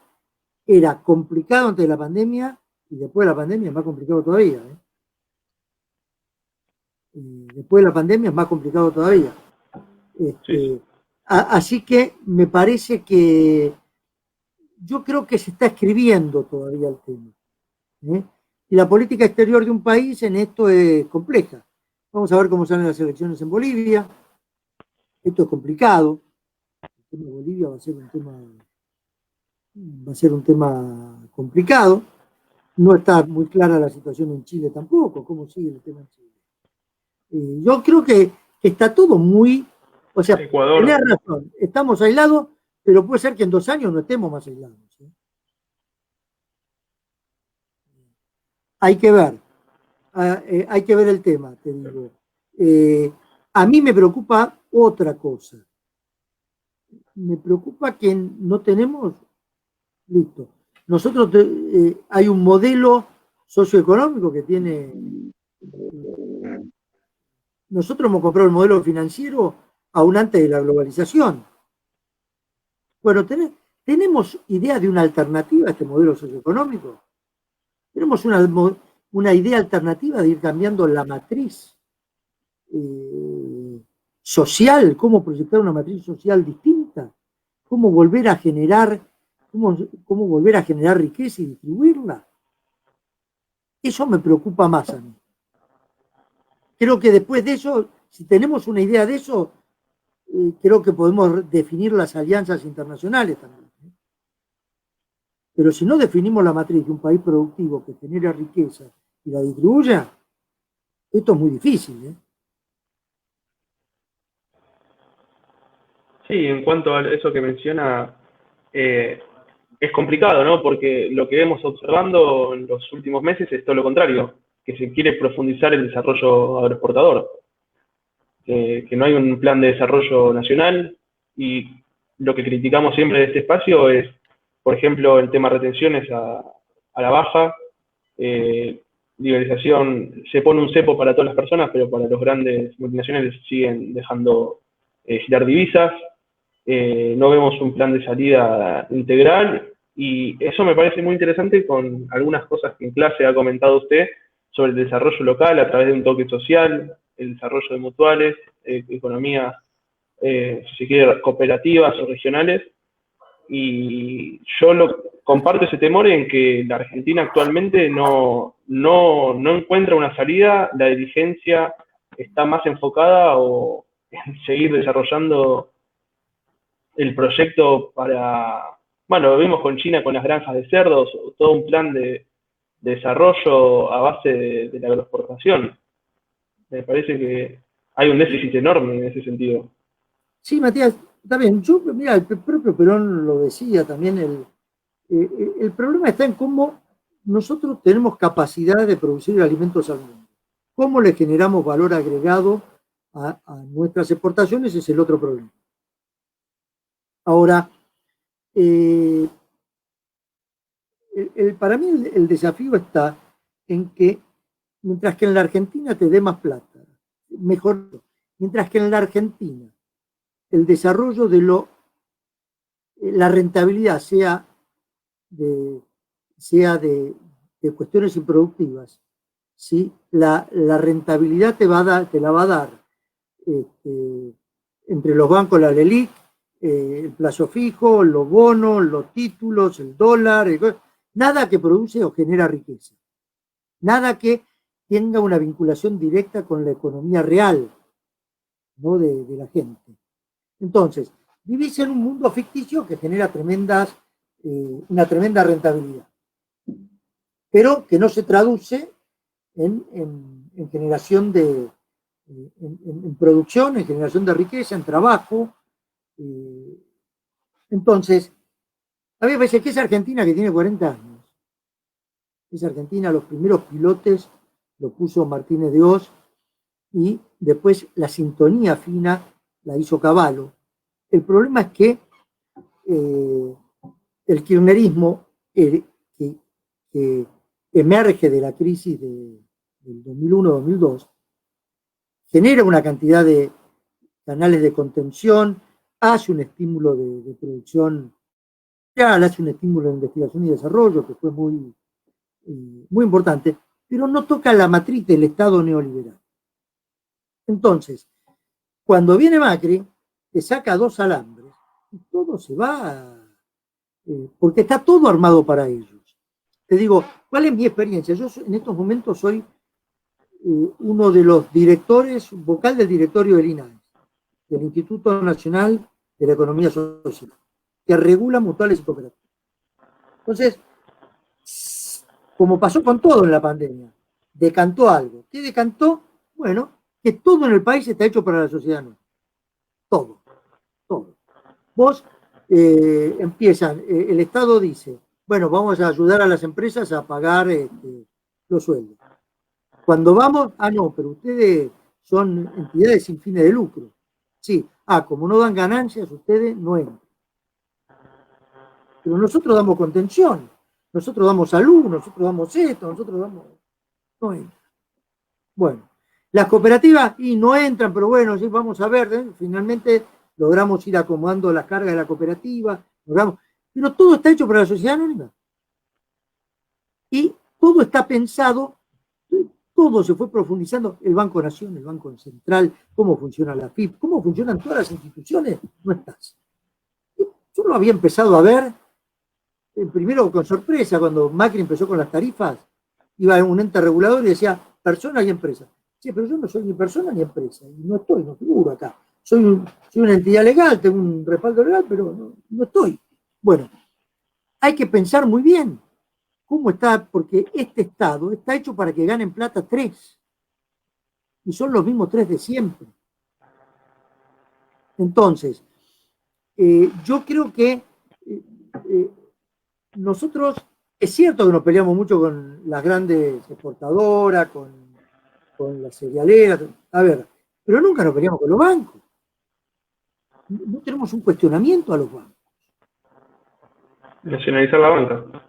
era complicado antes de la pandemia y después de la pandemia es más complicado todavía. Después de la pandemia es más complicado todavía. Así que me parece que yo creo que se está escribiendo todavía el tema. Y la política exterior de un país en esto es compleja. Vamos a ver cómo salen las elecciones en Bolivia. Esto es complicado. El tema de Bolivia va a ser un tema complicado. No está muy clara la situación en Chile tampoco, cómo sigue el tema en Chile. Yo creo que está todo muy... O sea, tenés razón, estamos aislados, pero puede ser que en 2 años no estemos más aislados. Hay que ver el tema, te digo. A mí me preocupa otra cosa. Me preocupa que no tenemos, listo. Nosotros hay un modelo socioeconómico que tiene. Nosotros hemos comprado el modelo financiero aún antes de la globalización. Bueno, ¿tenemos idea de una alternativa a este modelo socioeconómico? Tenemos una idea alternativa de ir cambiando la matriz social, cómo proyectar una matriz social distinta, cómo volver a generar riqueza y distribuirla. Eso me preocupa más a mí. Creo que después de eso, si tenemos una idea de eso, creo que podemos definir las alianzas internacionales también. Pero si no definimos la matriz de un país productivo que genera riqueza y la distribuya, esto es muy difícil. Sí, en cuanto a eso que menciona, es complicado, ¿no? Porque lo que vemos observando en los últimos meses es todo lo contrario, que se quiere profundizar el desarrollo agroexportador, que no hay un plan de desarrollo nacional, y lo que criticamos siempre de este espacio es, por ejemplo, el tema retenciones a la baja, liberalización, se pone un cepo para todas las personas, pero para los grandes multinacionales siguen dejando girar divisas, no vemos un plan de salida integral, y eso me parece muy interesante con algunas cosas que en clase ha comentado usted sobre el desarrollo local a través de un toque social, el desarrollo de mutuales, economías, si se quiere, cooperativas o regionales. Y yo comparto ese temor en que la Argentina actualmente no encuentra una salida, la dirigencia está más enfocada en seguir desarrollando el proyecto para Bueno, lo vimos con China con las granjas de cerdos, todo un plan de desarrollo a base de la agroexportación. Me parece que hay un déficit enorme en ese sentido. Sí, Matías, está bien. Yo, mira, el propio Perón lo decía también, el problema está en cómo nosotros tenemos capacidad de producir alimentos al mundo. Cómo le generamos valor agregado a nuestras exportaciones es el otro problema. Ahora, para mí el desafío está en que mientras que en la Argentina te dé más plata, mejor, mientras que en la Argentina el desarrollo la rentabilidad sea de cuestiones improductivas, ¿sí? La rentabilidad te la va a dar entre los bancos, la LELIQ, el plazo fijo, los bonos, los títulos, el dólar, nada que produce o genera riqueza, nada que tenga una vinculación directa con la economía real, ¿no? de la gente. Entonces, vivís en un mundo ficticio que genera una tremenda rentabilidad, pero que no se traduce en generación en producción, en generación de riqueza, en trabajo. Entonces, a mí me parece que esa Argentina que tiene 40 años, esa Argentina, los primeros pilotes lo puso Martínez de Oz y después la sintonía fina la hizo Cavallo. El problema es que el kirchnerismo que emerge de la crisis del 2001-2002 genera una cantidad de canales de contención, hace un estímulo de producción, hace un estímulo de investigación y desarrollo que fue muy importante, pero no toca la matriz del Estado neoliberal. Entonces, cuando viene Macri, te saca 2 alambres y todo se va, porque está todo armado para ellos. Te digo, ¿cuál es mi experiencia? Yo en estos momentos soy uno de los directores, vocal del directorio del INAE, del Instituto Nacional de la Economía Social, que regula mutuales y cooperativas. Entonces, como pasó con todo en la pandemia, decantó algo. ¿Qué decantó? Bueno, que todo en el país está hecho para la sociedad, no. Todo. Vos empiezan, el Estado dice, bueno, vamos a ayudar a las empresas a pagar los sueldos. Cuando vamos, no, pero ustedes son entidades sin fines de lucro. Sí, como no dan ganancias, ustedes no entran. Pero nosotros damos contención, nosotros damos salud, nosotros damos esto, nosotros damos... No entran. Bueno, las cooperativas no entran, pero bueno, sí, vamos a ver, finalmente logramos ir acomodando las cargas de la cooperativa, pero todo está hecho para la sociedad anónima. Y todo está pensado, todo se fue profundizando, el Banco Nación, el Banco Central, cómo funciona la FIP, cómo funcionan todas las instituciones, no estás. Yo lo había empezado a ver, primero con sorpresa, cuando Macri empezó con las tarifas, iba a un ente regulador y decía, personas y empresas. Sí, pero yo no soy ni persona ni empresa, y no figuro acá. Soy una entidad legal, tengo un respaldo legal, pero no estoy. Bueno, hay que pensar muy bien cómo está, porque este Estado está hecho para que ganen plata 3, y son los mismos 3 de siempre. Entonces, yo creo que nosotros, es cierto que nos peleamos mucho con las grandes exportadoras, con las cerealeras, a ver, pero nunca nos peleamos con los bancos. No tenemos un cuestionamiento a los bancos. Nacionalizar la banca.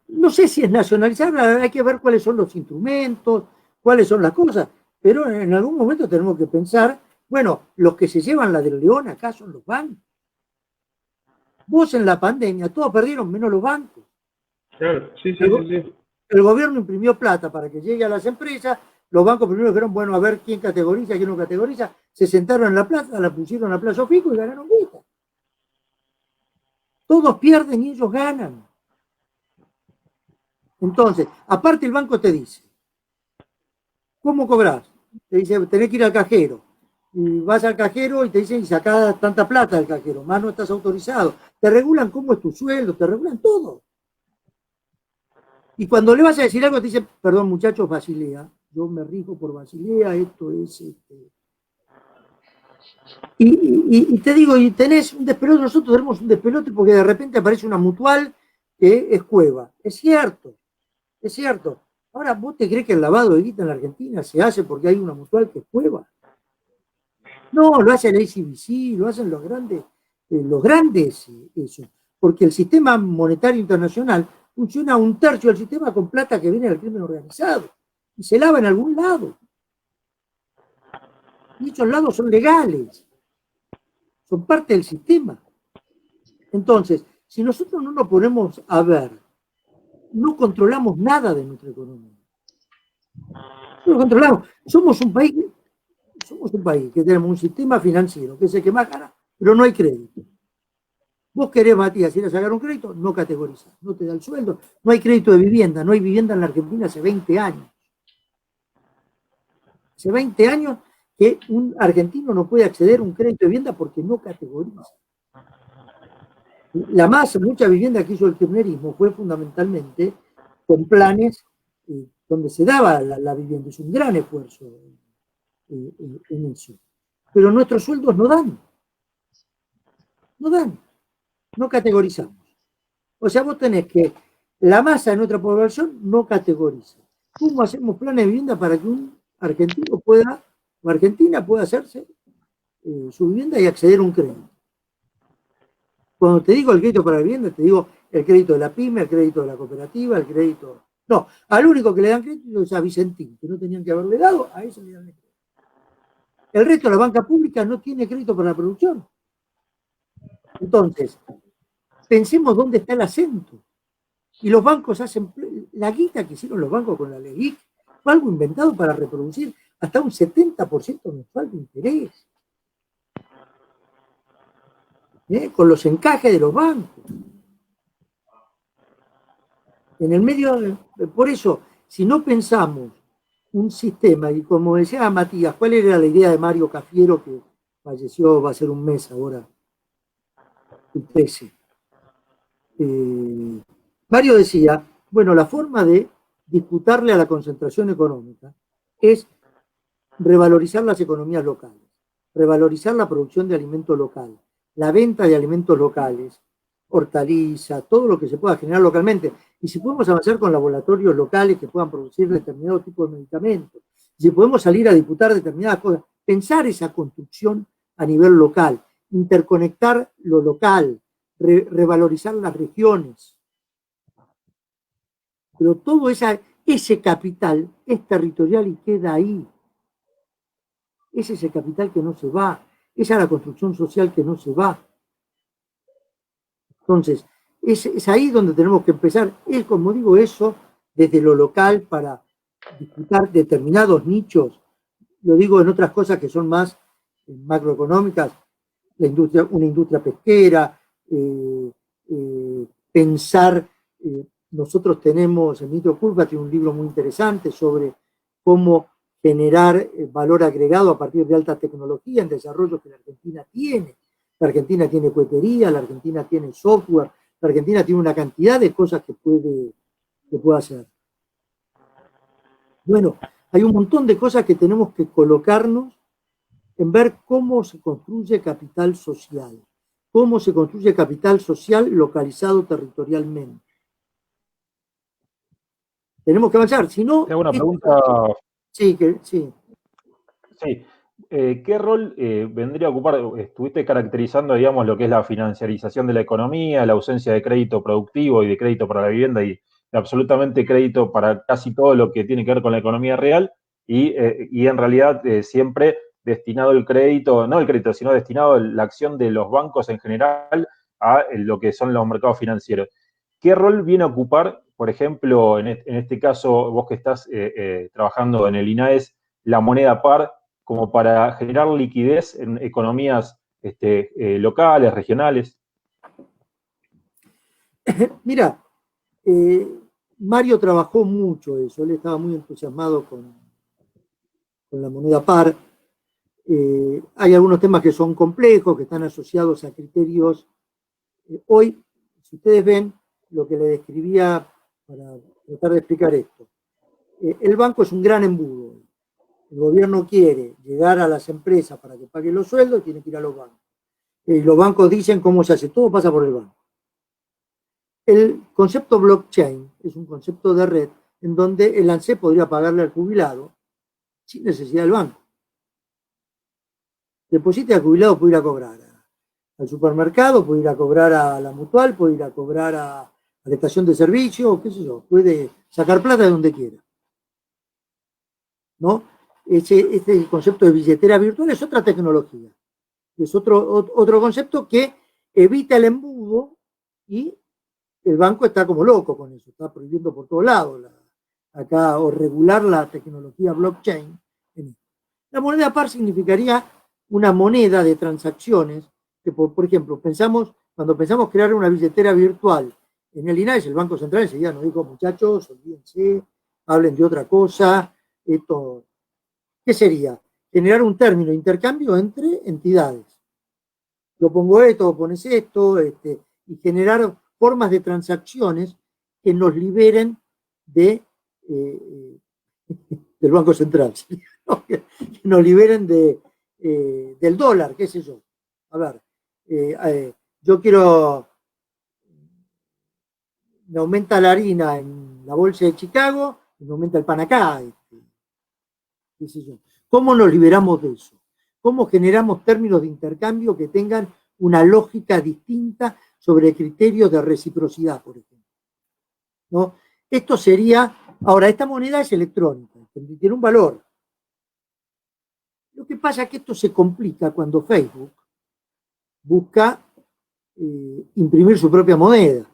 No sé si es nacionalizar, hay que ver cuáles son los instrumentos, cuáles son las cosas, pero en algún momento tenemos que pensar, bueno, los que se llevan la del león acá son los bancos. Vos en la pandemia, todos perdieron menos los bancos. Claro, sí. El gobierno imprimió plata para que llegue a las empresas, los bancos primero dijeron, bueno, a ver quién categoriza, quién no categoriza, se sentaron en la plaza, la pusieron a plazo fijo y ganaron guita. Todos pierden y ellos ganan. Entonces, aparte el banco te dice, ¿cómo cobrás? Te dice, tenés que ir al cajero. Y vas al cajero y te dicen, y sacá tanta plata del cajero, más no estás autorizado. Te regulan cómo es tu sueldo, te regulan todo. Y cuando le vas a decir algo, te dicen, perdón muchachos, Basilea, yo me rijo por Basilea, esto es... Y te digo, y tenés un despelote, nosotros tenemos un despelote porque de repente aparece una mutual que es Cueva. Es cierto, es cierto. Ahora, ¿vos te crees que el lavado de guita en la Argentina se hace porque hay una mutual que es Cueva? No, lo hace el ACBC, lo hacen los grandes eso. Porque el sistema monetario internacional funciona un tercio del sistema con plata que viene del crimen organizado. Y se lava en algún lado. Y esos lados son legales. Son parte del sistema. Entonces, si nosotros no nos ponemos a ver, no controlamos nada de nuestra economía. No lo controlamos. Somos un país que tenemos un sistema financiero que es el que más gana, pero no hay crédito. Vos querés, Matías, ir a sacar un crédito, no categorizás, no te da el sueldo, no hay crédito de vivienda, no hay vivienda en la Argentina hace 20 años. Hace 20 años que un argentino no puede acceder a un crédito de vivienda porque no categoriza. Mucha vivienda que hizo el kirchnerismo fue fundamentalmente con planes donde se daba la vivienda. Es un gran esfuerzo en eso. Pero nuestros sueldos no dan. No categorizamos. O sea, vos tenés que la masa de nuestra población no categoriza. ¿Cómo hacemos planes de vivienda para que un argentino pueda, o Argentina pueda hacerse su vivienda y acceder a un crédito? Cuando te digo el crédito para la vivienda, te digo el crédito de la pyme, el crédito de la cooperativa, el crédito... No, al único que le dan crédito es a Vicentín, que no tenían que haberle dado, a eso le dan el crédito. El resto de la banca pública no tiene crédito para la producción. Entonces, pensemos dónde está el acento. Y los bancos hacen... La guita que hicieron los bancos con la LELIQ fue algo inventado para reproducir hasta un 70% mensual de interés. Con los encajes de los bancos. En el medio, por eso, si no pensamos un sistema, y como decía Matías, ¿cuál era la idea de Mario Cafiero, que falleció, va a ser un mes ahora, el 13? Mario decía, bueno, la forma de disputarle a la concentración económica es revalorizar las economías locales, revalorizar la producción de alimentos local, la venta de alimentos locales, hortalizas, todo lo que se pueda generar localmente. Y si podemos avanzar con laboratorios locales que puedan producir determinado tipo de medicamentos, si podemos salir a disputar determinadas cosas, pensar esa construcción a nivel local, interconectar lo local, revalorizar las regiones. Pero todo ese capital es territorial y queda ahí. Es ese capital que no se va. Esa es la construcción social que no se va. Entonces, es ahí donde tenemos que empezar. Es, como digo, eso desde lo local para disputar determinados nichos. Lo digo en otras cosas que son más macroeconómicas, una industria pesquera, pensar, nosotros tenemos, Emilio Curva tiene un libro muy interesante sobre cómo generar valor agregado a partir de alta tecnología en desarrollo que la Argentina tiene. La Argentina tiene cohetería, la Argentina tiene software, la Argentina tiene una cantidad de cosas que puede hacer. Bueno, hay un montón de cosas que tenemos que colocarnos en ver cómo se construye capital social, cómo se construye capital social localizado territorialmente. Tenemos que avanzar, si no... Tengo una pregunta. Sí. Sí. ¿Qué rol vendría a ocupar? Estuviste caracterizando, digamos, lo que es la financiarización de la economía, la ausencia de crédito productivo y de crédito para la vivienda y absolutamente crédito para casi todo lo que tiene que ver con la economía real y en realidad siempre destinado el crédito, no el crédito, sino destinado a la acción de los bancos en general a lo que son los mercados financieros. ¿Qué rol viene a ocupar, por ejemplo, en este caso, vos que estás trabajando en el INAES, la moneda par, como para generar liquidez en economías locales, regionales? Mira, Mario trabajó mucho eso, él estaba muy entusiasmado con la moneda par. Hay algunos temas que son complejos, que están asociados a criterios. Hoy, si ustedes ven lo que le describía para tratar de explicar esto, el banco es un gran embudo. El gobierno quiere llegar a las empresas para que paguen los sueldos, tiene que ir a los bancos. Los bancos dicen cómo se hace, todo pasa por el banco. El concepto blockchain es un concepto de red en donde el ANSES podría pagarle al jubilado sin necesidad del banco. Deposita al jubilado, puede ir a cobrar al supermercado, puede ir a cobrar a la mutual, puede ir a cobrar a la estación de servicio, qué sé yo, puede sacar plata de donde quiera. ¿No? Este concepto de billetera virtual es otra tecnología. Es otro concepto que evita el embudo y el banco está como loco con eso, está prohibiendo por todos lados acá o regular la tecnología blockchain. La moneda par significaría una moneda de transacciones que, por ejemplo, cuando pensamos crear una billetera virtual en el INAES, el Banco Central enseguida nos dijo, muchachos, olvídense, hablen de otra cosa. Esto, ¿qué sería? Generar un término de intercambio entre entidades. Yo pongo esto, vos pones esto, y generar formas de transacciones que nos liberen del Banco Central, que nos liberen del dólar, qué sé yo. A ver, yo quiero, me aumenta la harina en la bolsa de Chicago y me aumenta el pan acá. Qué sé yo. ¿Cómo nos liberamos de eso? ¿Cómo generamos términos de intercambio que tengan una lógica distinta sobre criterios de reciprocidad, por ejemplo? ¿No? Esto sería, ahora, esta moneda es electrónica, tiene un valor. Lo que pasa es que esto se complica cuando Facebook busca imprimir su propia moneda.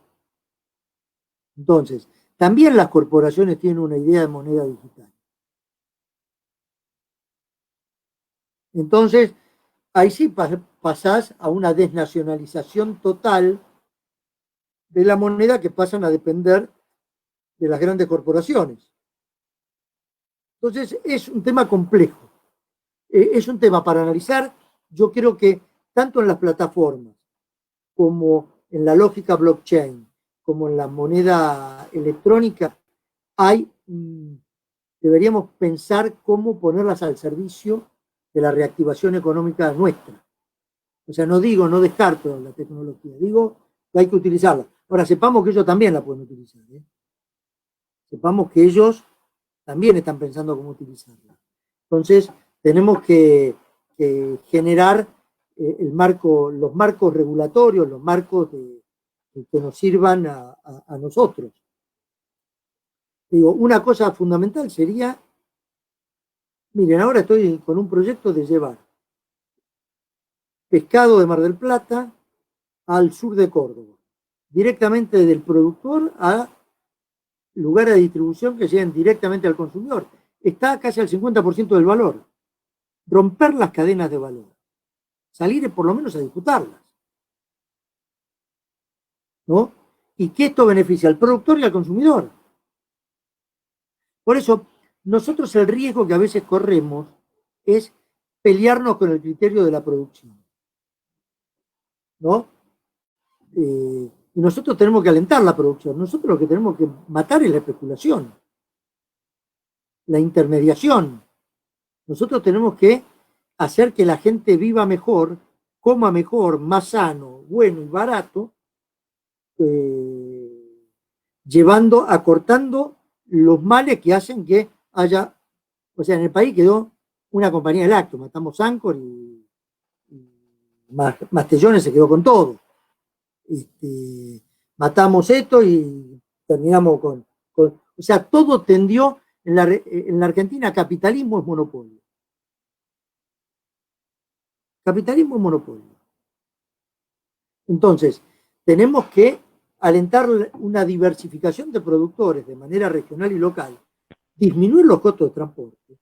Entonces, también las corporaciones tienen una idea de moneda digital. Entonces, ahí sí pasás a una desnacionalización total de la moneda, que pasan a depender de las grandes corporaciones. Entonces, es un tema complejo. Es un tema para analizar. Yo creo que tanto en las plataformas como en la lógica blockchain, como en la moneda electrónica, deberíamos pensar cómo ponerlas al servicio de la reactivación económica nuestra. O sea, no descarto la tecnología, digo que hay que utilizarla. Ahora, sepamos que ellos también la pueden utilizar. Sepamos que ellos también están pensando cómo utilizarla. Entonces, tenemos que generar los marcos regulatorios, los marcos que nos sirvan a nosotros. Digo, una cosa fundamental sería, miren, ahora estoy con un proyecto de llevar pescado de Mar del Plata al sur de Córdoba, directamente del productor a lugares de distribución que lleguen directamente al consumidor. Está casi al 50% del valor. Romper las cadenas de valor. Salir por lo menos a disputarlas. ¿No? Y que esto beneficia al productor y al consumidor. Por eso, nosotros el riesgo que a veces corremos es pelearnos con el criterio de la producción. ¿No? Y nosotros tenemos que alentar la producción. Nosotros lo que tenemos que matar es la especulación, la intermediación. Nosotros tenemos que hacer que la gente viva mejor, coma mejor, más sano, bueno y barato, acortando los males que hacen que haya, o sea, en el país quedó una compañía de lácteos, matamos Ancor y Mastellones se quedó con todo. Matamos esto y terminamos o sea, todo tendió, en la Argentina capitalismo es monopolio. Capitalismo es monopolio. Entonces, tenemos que alentar una diversificación de productores de manera regional y local, disminuir los costos de transporte.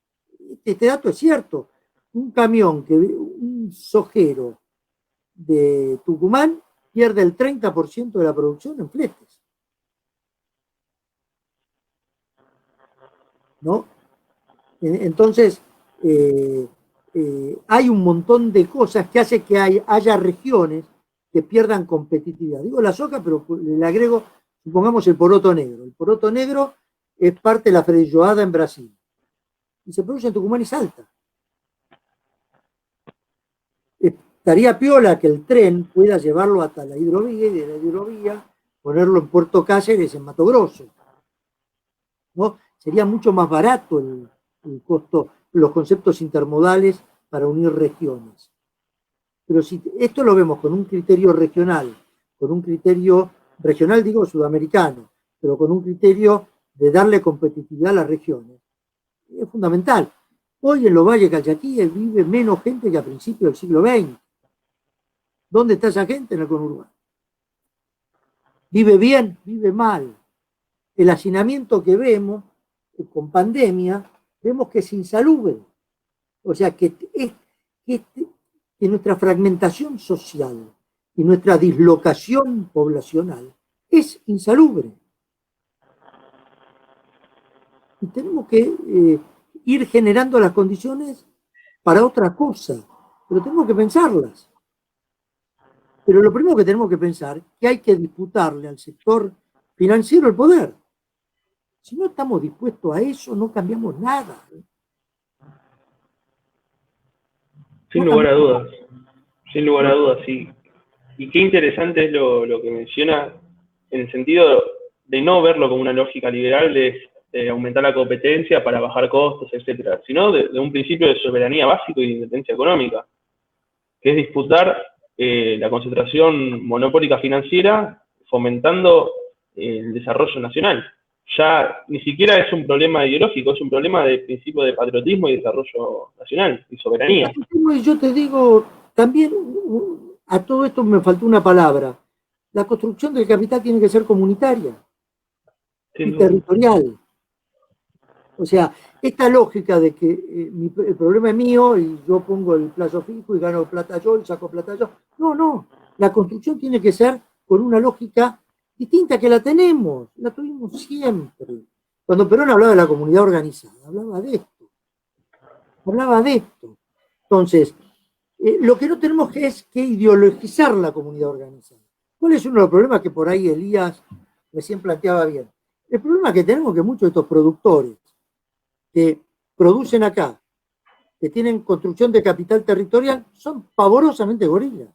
Este dato es cierto. Un sojero de Tucumán pierde el 30% de la producción en fletes. ¿No? Entonces, hay un montón de cosas que hace que haya regiones que pierdan competitividad. Digo la soja, pero le agrego, supongamos el poroto negro. El poroto negro es parte de la feijoada en Brasil. Y se produce en Tucumán y Salta. Estaría piola que el tren pueda llevarlo hasta la hidrovía y de la hidrovía ponerlo en Puerto Cáceres, en Mato Grosso. ¿No? Sería mucho más barato el costo, los conceptos intermodales para unir regiones. Pero si esto lo vemos con un criterio regional, digo sudamericano, pero con un criterio de darle competitividad a las regiones, es fundamental. Hoy en los valles calchaquíes vive menos gente que a principios del siglo XX. ¿Dónde está esa gente? En el conurbano. ¿Vive bien? Vive mal. El hacinamiento que vemos con pandemia, vemos que es insalubre. O sea, que nuestra fragmentación social y nuestra dislocación poblacional es insalubre. Y tenemos que ir generando las condiciones para otra cosa, pero tenemos que pensarlas. Pero lo primero que tenemos que pensar es que hay que disputarle al sector financiero el poder. Si no estamos dispuestos a eso, no cambiamos nada. Sin lugar a dudas, sí. Y qué interesante es lo que menciona en el sentido de no verlo como una lógica liberal de aumentar la competencia para bajar costos, etcétera, sino de un principio de soberanía básico y de independencia económica, que es disputar la concentración monopólica financiera fomentando el desarrollo nacional. Ya ni siquiera es un problema ideológico, es un problema de principio de patriotismo y desarrollo nacional y soberanía. Y yo te digo, también a todo esto me faltó una palabra. La construcción del capital tiene que ser comunitaria y territorial. O sea, esta lógica de que el problema es mío y yo pongo el plazo fijo y gano plata yo y saco plata yo. No. La construcción tiene que ser con una lógica distinta que la tuvimos siempre. Cuando Perón hablaba de la comunidad organizada, hablaba de esto. Entonces, lo que no tenemos es que ideologizar la comunidad organizada. ¿Cuál es uno de los problemas que por ahí Elías recién planteaba bien? El problema que tenemos es que muchos de estos productores que producen acá, que tienen construcción de capital territorial, son pavorosamente gorilas.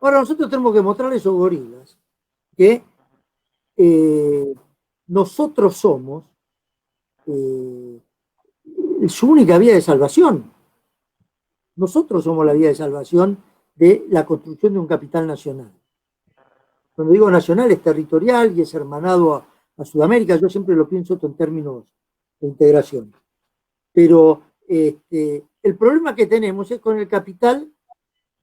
Ahora nosotros tenemos que mostrar a esos gorilas que nosotros somos su única vía de salvación. Nosotros somos la vía de salvación de la construcción de un capital nacional. Cuando digo nacional es territorial y es hermanado a Sudamérica, yo siempre lo pienso en términos de integración. Pero el problema que tenemos es con el capital,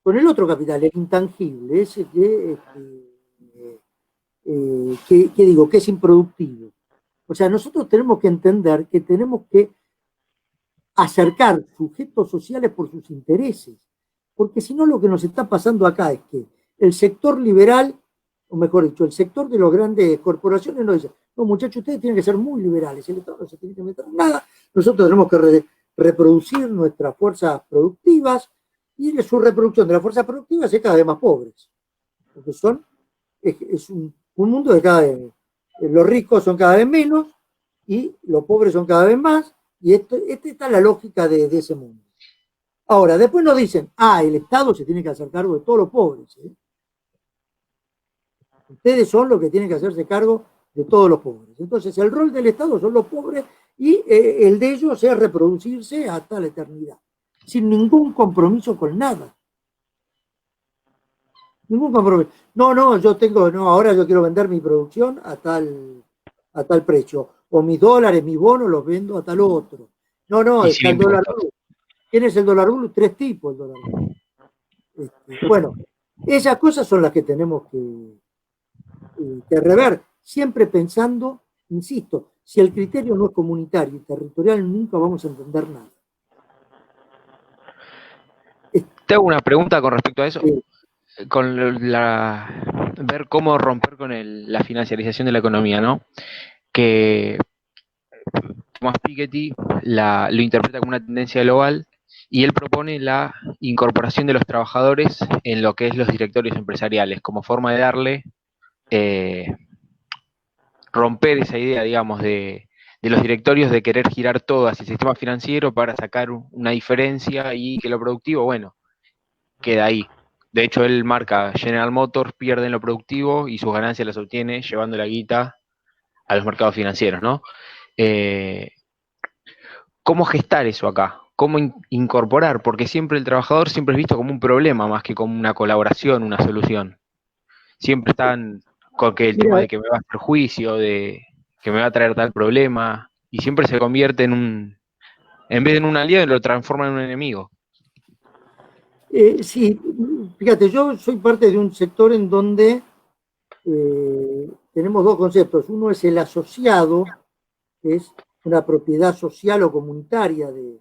con el otro capital, el intangible, ese que es improductivo. O sea, nosotros tenemos que entender que tenemos que acercar sujetos sociales por sus intereses, porque si no lo que nos está pasando acá es que el sector liberal, o mejor dicho, el sector de las grandes corporaciones nos dice, no muchachos, ustedes tienen que ser muy liberales, el Estado no se tiene que meter en nada, nosotros tenemos que reproducir nuestras fuerzas productivas y su reproducción de las fuerzas productivas es cada vez más pobres, porque es un mundo de cada vez, los ricos son cada vez menos y los pobres son cada vez más. Y esta es la lógica de ese mundo. Ahora, después nos dicen, el Estado se tiene que hacer cargo de todos los pobres. Ustedes son los que tienen que hacerse cargo de todos los pobres. Entonces, el rol del Estado son los pobres y el de ellos es reproducirse hasta la eternidad, sin ningún compromiso con nada. Ningún compromiso. Ahora yo quiero vender mi producción a tal precio. O mis dólares, mis bonos, los vendo a tal otro. Está el dólar blue. ¿Quién es el dólar blue? 3 tipos el dólar blue. Bueno, esas cosas son las que tenemos que rever, siempre pensando, insisto, si el criterio no es comunitario y territorial, nunca vamos a entender nada. Te hago una pregunta con respecto a eso. Sí. Con ver cómo romper con la financiarización de la economía, ¿no? Que Thomas Piketty lo interpreta como una tendencia global y él propone la incorporación de los trabajadores en lo que es los directorios empresariales, como forma de darle, romper esa idea, digamos, de los directorios de querer girar todo hacia el sistema financiero para sacar una diferencia y que lo productivo, bueno, queda ahí. De hecho, él marca General Motors pierde en lo productivo y sus ganancias las obtiene llevando la guita a los mercados financieros, ¿no? ¿Cómo gestar eso acá? ¿Cómo incorporar? Porque siempre el trabajador siempre es visto como un problema más que como una colaboración, una solución. Siempre están con que el tema de que me va a hacer juicio, de que me va a traer tal problema, y siempre se convierte en vez de en un aliado, lo transforma en un enemigo. Sí, fíjate, yo soy parte de un sector en donde tenemos dos conceptos. Uno es el asociado, que es una propiedad social o comunitaria de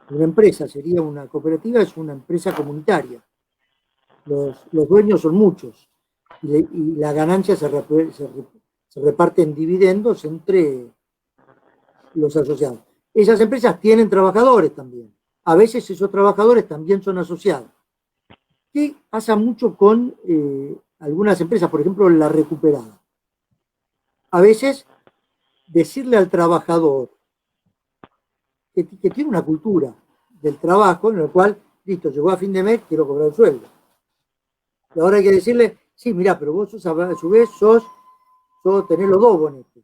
una empresa, sería una cooperativa, es una empresa comunitaria. Los dueños son muchos y la ganancia se reparte en dividendos entre los asociados. Esas empresas tienen trabajadores también. A veces esos trabajadores también son asociados. ¿Qué pasa mucho con algunas empresas? Por ejemplo, la recuperada. A veces decirle al trabajador que tiene una cultura del trabajo en la cual, listo, llegó a fin de mes, quiero cobrar el sueldo. Y ahora hay que decirle, sí, mira, pero vos sos, a su vez tenés los dos bonetes.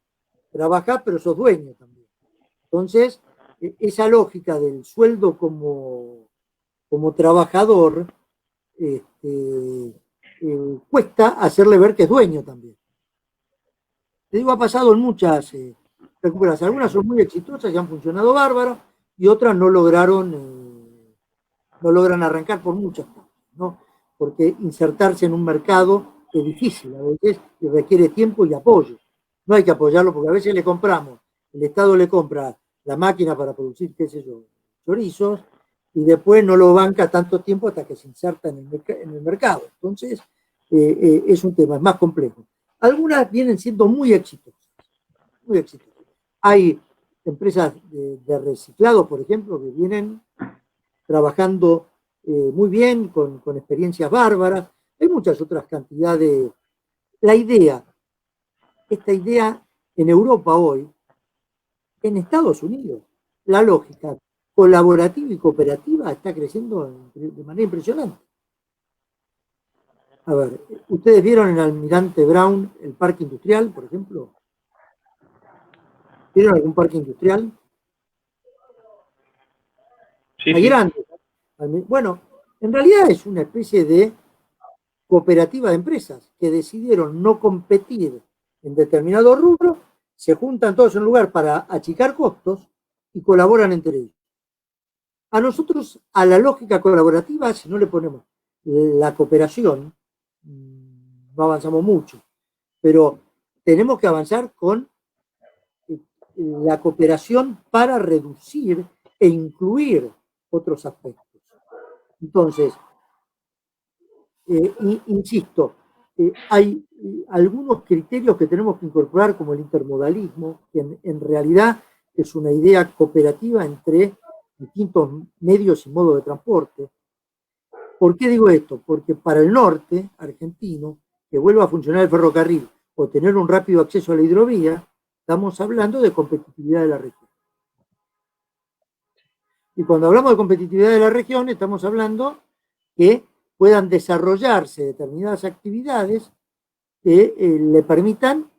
Trabajás, pero sos dueño también. Entonces, esa lógica del sueldo como trabajador cuesta hacerle ver que es dueño también. Te digo, ha pasado en muchas recuperaciones. Algunas son muy exitosas y han funcionado bárbaro, y otras no logran arrancar por muchas cosas, ¿no? Porque insertarse en un mercado es difícil a veces y requiere tiempo y apoyo. No hay que apoyarlo porque a veces el Estado le compra la máquina para producir, qué sé yo, chorizos, y después no lo banca tanto tiempo hasta que se inserta en el mercado. Entonces, es un tema, es más complejo. Algunas vienen siendo muy exitosas, muy exitosas. Hay empresas de reciclado, por ejemplo, que vienen trabajando muy bien, con experiencias bárbaras. Hay muchas otras cantidades. Esta idea en Europa hoy, en Estados Unidos, la lógica colaborativa y cooperativa está creciendo de manera impresionante. A ver, ¿ustedes vieron en Almirante Brown el parque industrial, por ejemplo? ¿Vieron algún parque industrial? Sí, Hay sí. grandes. Bueno, en realidad es una especie de cooperativa de empresas que decidieron no competir en determinados rubros, se juntan todos en un lugar para achicar costos y colaboran entre ellos. A nosotros, a la lógica colaborativa, si no le ponemos la cooperación, no avanzamos mucho, pero tenemos que avanzar con la cooperación para reducir e incluir otros aspectos. Entonces, insisto, hay algunos criterios que tenemos que incorporar, como el intermodalismo, que en realidad es una idea cooperativa entre distintos medios y modos de transporte. ¿Por qué digo esto? Porque para el norte argentino, que vuelva a funcionar el ferrocarril o tener un rápido acceso a la hidrovía, estamos hablando de competitividad de la región. Y cuando hablamos de competitividad de la región, estamos hablando que puedan desarrollarse determinadas actividades que le permitan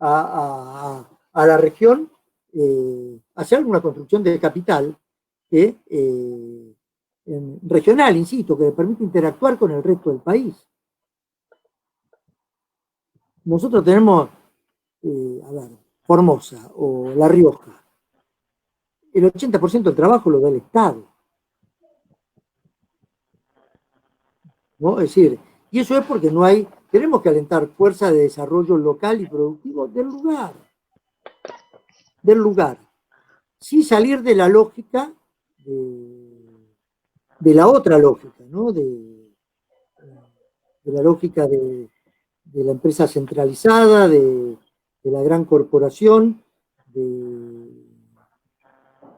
a la región hacer alguna construcción de capital regional, insisto, que le permite interactuar con el resto del país. Nosotros tenemos, Formosa o La Rioja. El 80% del trabajo lo da el Estado. ¿No? Es decir, y eso es porque tenemos que alentar fuerza de desarrollo local y productivo del lugar, sin salir de la lógica de la otra lógica, ¿no? De la lógica de la empresa centralizada, de la gran corporación,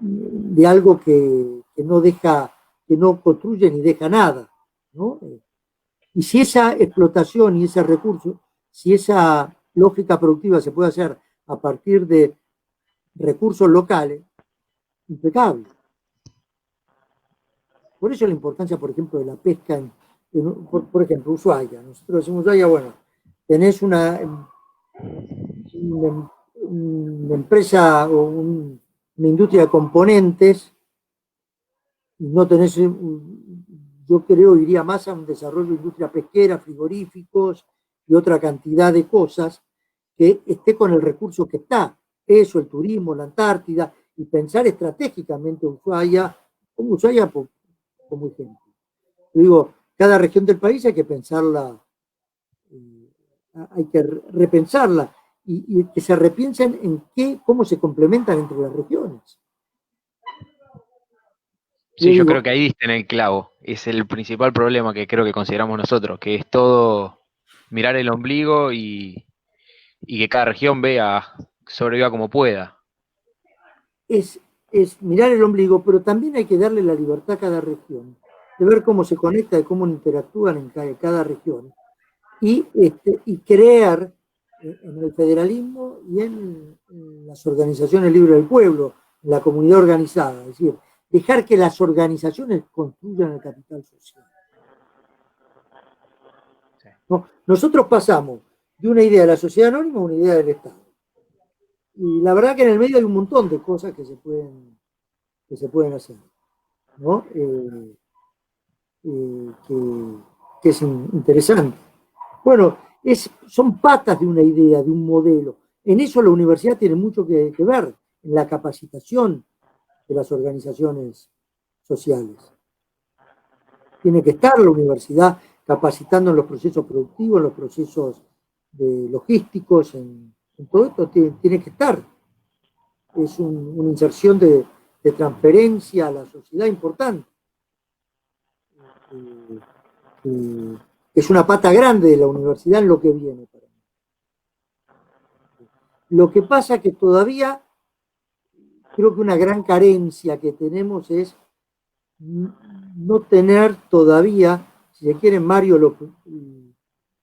de algo que no deja que no construye ni deja nada, ¿no? Y si esa explotación y ese recurso, si esa lógica productiva se puede hacer a partir de recursos locales, impecable. Por eso la importancia, por ejemplo, de la pesca por ejemplo, Ushuaia. Nosotros decimos Ushuaia, bueno, tenés una empresa o una industria de componentes y no tenés, yo creo, iría más a un desarrollo de industria pesquera, frigoríficos y otra cantidad de cosas que esté con el recurso que está. Eso, el turismo, la Antártida, y pensar estratégicamente Ushuaia, como Ushuaia como ejemplo. Yo digo, cada región del país hay que pensarla, hay que repensarla y que se repiensen en cómo se complementan entre las regiones. Sí, yo creo que ahí diste en el clavo. Es el principal problema que creo que consideramos nosotros, que es todo mirar el ombligo y que cada región sobreviva como pueda. Es mirar el ombligo, pero también hay que darle la libertad a cada región, de ver cómo se conecta, de cómo interactúan en cada región, y crear en el federalismo y en las organizaciones libres del pueblo, en la comunidad organizada, es decir, dejar que las organizaciones construyan el capital social. ¿No? Nosotros pasamos de una idea de la sociedad anónima a una idea del Estado. Y la verdad que en el medio hay un montón de cosas que se pueden hacer, ¿no? Que es interesante. Bueno, son patas de una idea, de un modelo. En eso la universidad tiene mucho que ver, en la capacitación de las organizaciones sociales. Tiene que estar la universidad capacitando en los procesos productivos, en los procesos logísticos, en todo esto tiene que estar. Es una inserción de transferencia a la sociedad importante. Es una pata grande de la universidad en lo que viene para mí. Lo que pasa que todavía creo que una gran carencia que tenemos es no tener todavía, si se quiere, Mario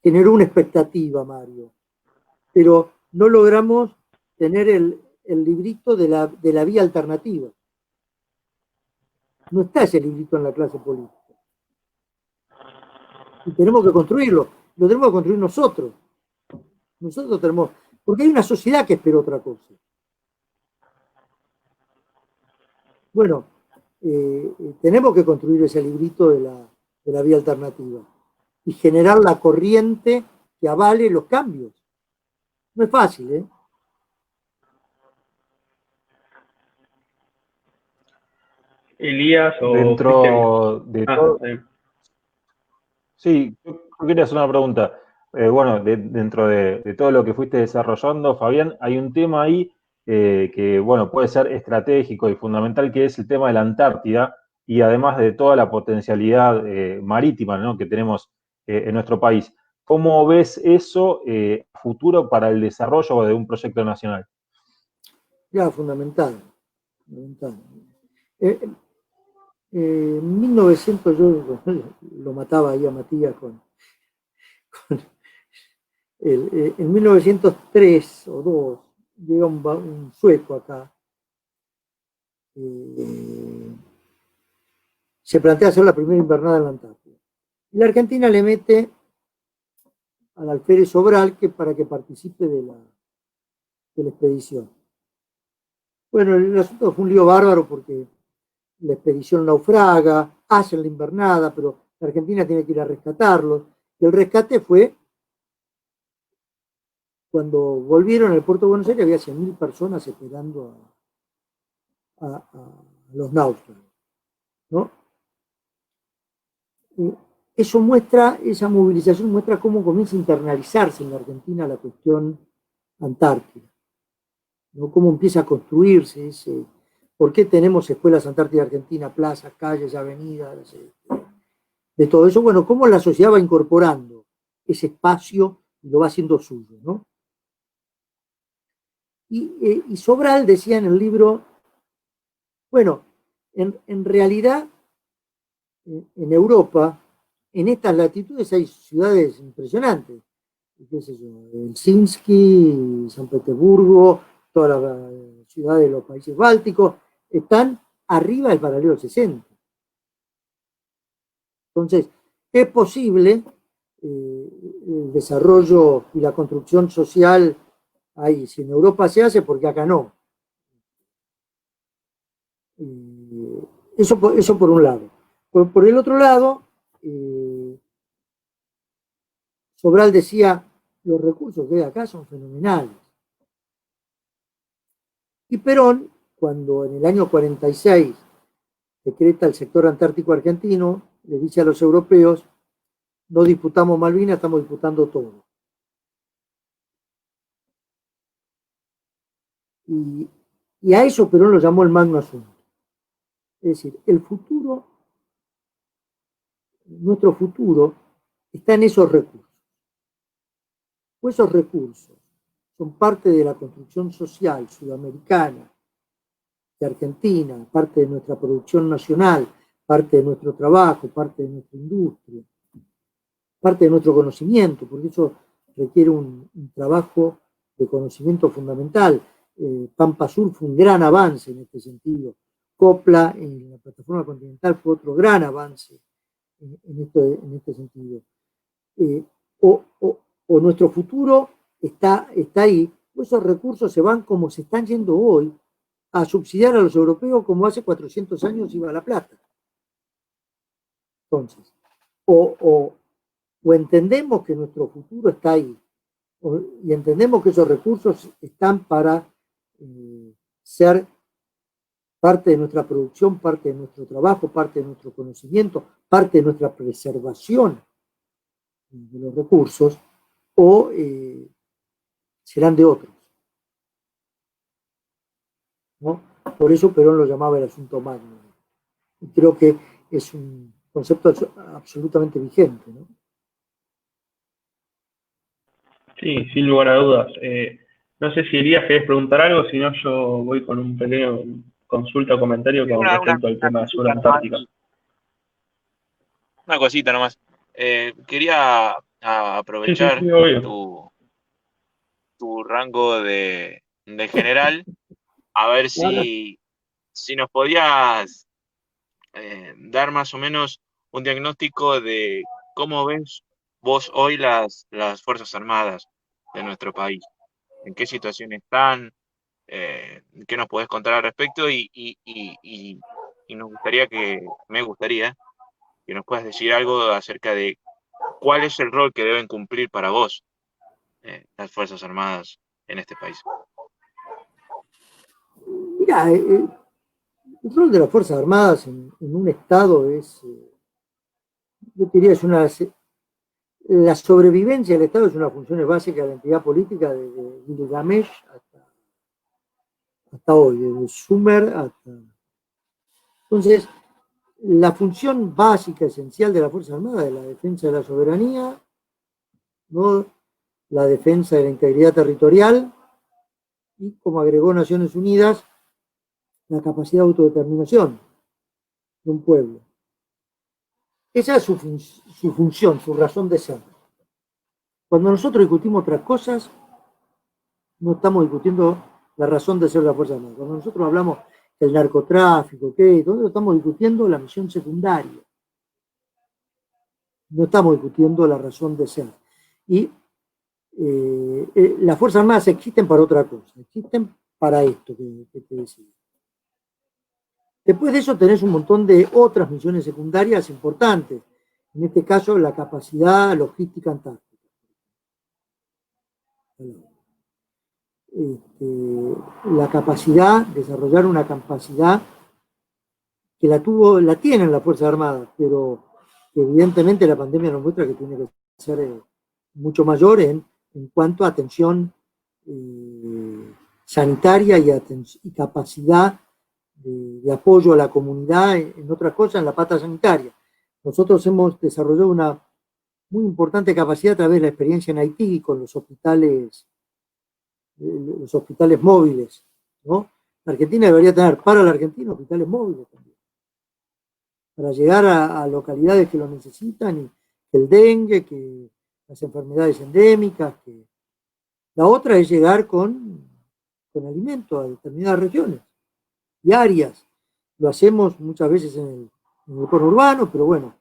generó una expectativa, Mario, pero no logramos tener el librito de la vía alternativa. No está ese librito en la clase política. Y tenemos que construirlo. Lo tenemos que construir nosotros. Nosotros tenemos... Porque hay una sociedad que espera otra cosa. Bueno, tenemos que construir ese librito de la vía alternativa y generar la corriente que avale los cambios. No es fácil, ¿eh? Elías o dentro de todo... Cristian. Sí, yo quería hacer una pregunta. Bueno, dentro de todo lo que fuiste desarrollando, Fabián, hay un tema ahí que, bueno, puede ser estratégico y fundamental, que es el tema de la Antártida y además de toda la potencialidad marítima, ¿no?, que tenemos en nuestro país. ¿Cómo ves eso futuro para el desarrollo de un proyecto nacional? Ya, fundamental. En 1900 yo lo mataba ahí a Matías en 1903 o 2 llega un sueco acá, se plantea hacer la primera invernada en la Antártida. Y la Argentina le mete al alférez Sobral para que participe de la expedición. Bueno, el asunto fue un lío bárbaro porque la expedición naufraga, hacen la invernada, pero la Argentina tiene que ir a rescatarlos. Y el rescate fue cuando volvieron al puerto de Buenos Aires, había 100.000 personas esperando a los náufragos, ¿no? Eso muestra, esa movilización muestra cómo comienza a internalizarse en la Argentina la cuestión antártica, ¿no? Cómo empieza a construirse ¿por qué tenemos escuelas Antártida Argentina, plazas, calles, avenidas, de todo eso? Bueno, cómo la sociedad va incorporando ese espacio y lo va haciendo suyo, ¿no? Y Sobral decía en el libro, bueno, en realidad en Europa, en estas latitudes hay ciudades impresionantes, qué sé yo, Helsinki, San Petersburgo, todas las ciudades de los países bálticos, están arriba del paralelo 60. Entonces, es posible el desarrollo y la construcción social ahí. Si en Europa se hace, porque acá no. Eso por un lado. Por el otro lado, Sobral decía, los recursos que hay acá son fenomenales. Y Perón, cuando en el año 46 decreta el sector antártico argentino, le dice a los europeos, no disputamos Malvinas, estamos disputando todo. Y a eso Perón lo llamó el magno asunto. Es decir, el futuro, nuestro futuro, está en esos recursos. Pues esos recursos son parte de la construcción social sudamericana, de Argentina, parte de nuestra producción nacional, parte de nuestro trabajo, parte de nuestra industria, parte de nuestro conocimiento, porque eso requiere un trabajo de conocimiento fundamental. Pampa Sur fue un gran avance en este sentido. Copla en la plataforma continental fue otro gran avance en este sentido. O nuestro futuro está ahí, esos recursos se van como se están yendo hoy a subsidiar a los europeos como hace 400 años iba a La Plata. Entonces, o entendemos que nuestro futuro está ahí, y entendemos que esos recursos están para ser parte de nuestra producción, parte de nuestro trabajo, parte de nuestro conocimiento, parte de nuestra preservación de los recursos, o serán de otros, ¿no? Por eso Perón lo llamaba el asunto magno. Y creo que es un concepto absolutamente vigente, ¿no? Sí, sin lugar a dudas. No sé si Elías querés preguntar algo, si no yo voy con un pequeño consulta o comentario con respecto al tema sur Antártica. Una cosita nomás. Quería aprovechar tu rango de general, a ver si nos podías dar más o menos un diagnóstico de cómo ves vos hoy las Fuerzas Armadas de nuestro país. ¿En qué situación están? ¿Qué nos podés contar al respecto? Y me gustaría que nos puedas decir algo acerca de cuál es el rol que deben cumplir para vos las Fuerzas Armadas en este país. Mira, el rol de las Fuerzas Armadas en un Estado es, yo diría, la sobrevivencia del Estado es una función básica de la entidad política desde Gilgamesh hasta hoy, desde Sumer hasta... Entonces, la función básica, esencial de la Fuerza Armada es la defensa de la soberanía, ¿no? La defensa de la integridad territorial y, como agregó Naciones Unidas, la capacidad de autodeterminación de un pueblo. Esa es su función, su razón de ser. Cuando nosotros discutimos otras cosas, no estamos discutiendo la razón de ser de la Fuerza Armada. Cuando nosotros hablamos del narcotráfico, ¿dónde estamos discutiendo? La misión secundaria. No estamos discutiendo la razón de ser. Y las Fuerzas Armadas existen para otra cosa, existen para esto que te decía. Después de eso tenés un montón de otras misiones secundarias importantes, en este caso la capacidad logística antártica. La capacidad, desarrollar una capacidad que la tienen las Fuerzas Armadas, pero que evidentemente la pandemia nos muestra que tiene que ser mucho mayor en cuanto a atención sanitaria y capacidad de apoyo a la comunidad en otras cosas, en la pata sanitaria. Nosotros hemos desarrollado una muy importante capacidad a través de la experiencia en Haití con los hospitales móviles, ¿no? La Argentina debería tener para la Argentina hospitales móviles también. para llegar a localidades que lo necesitan, y que el dengue, que las enfermedades endémicas, que la otra es llegar con alimento a determinadas regiones y áreas. Lo hacemos muchas veces en el conurbano, pero bueno,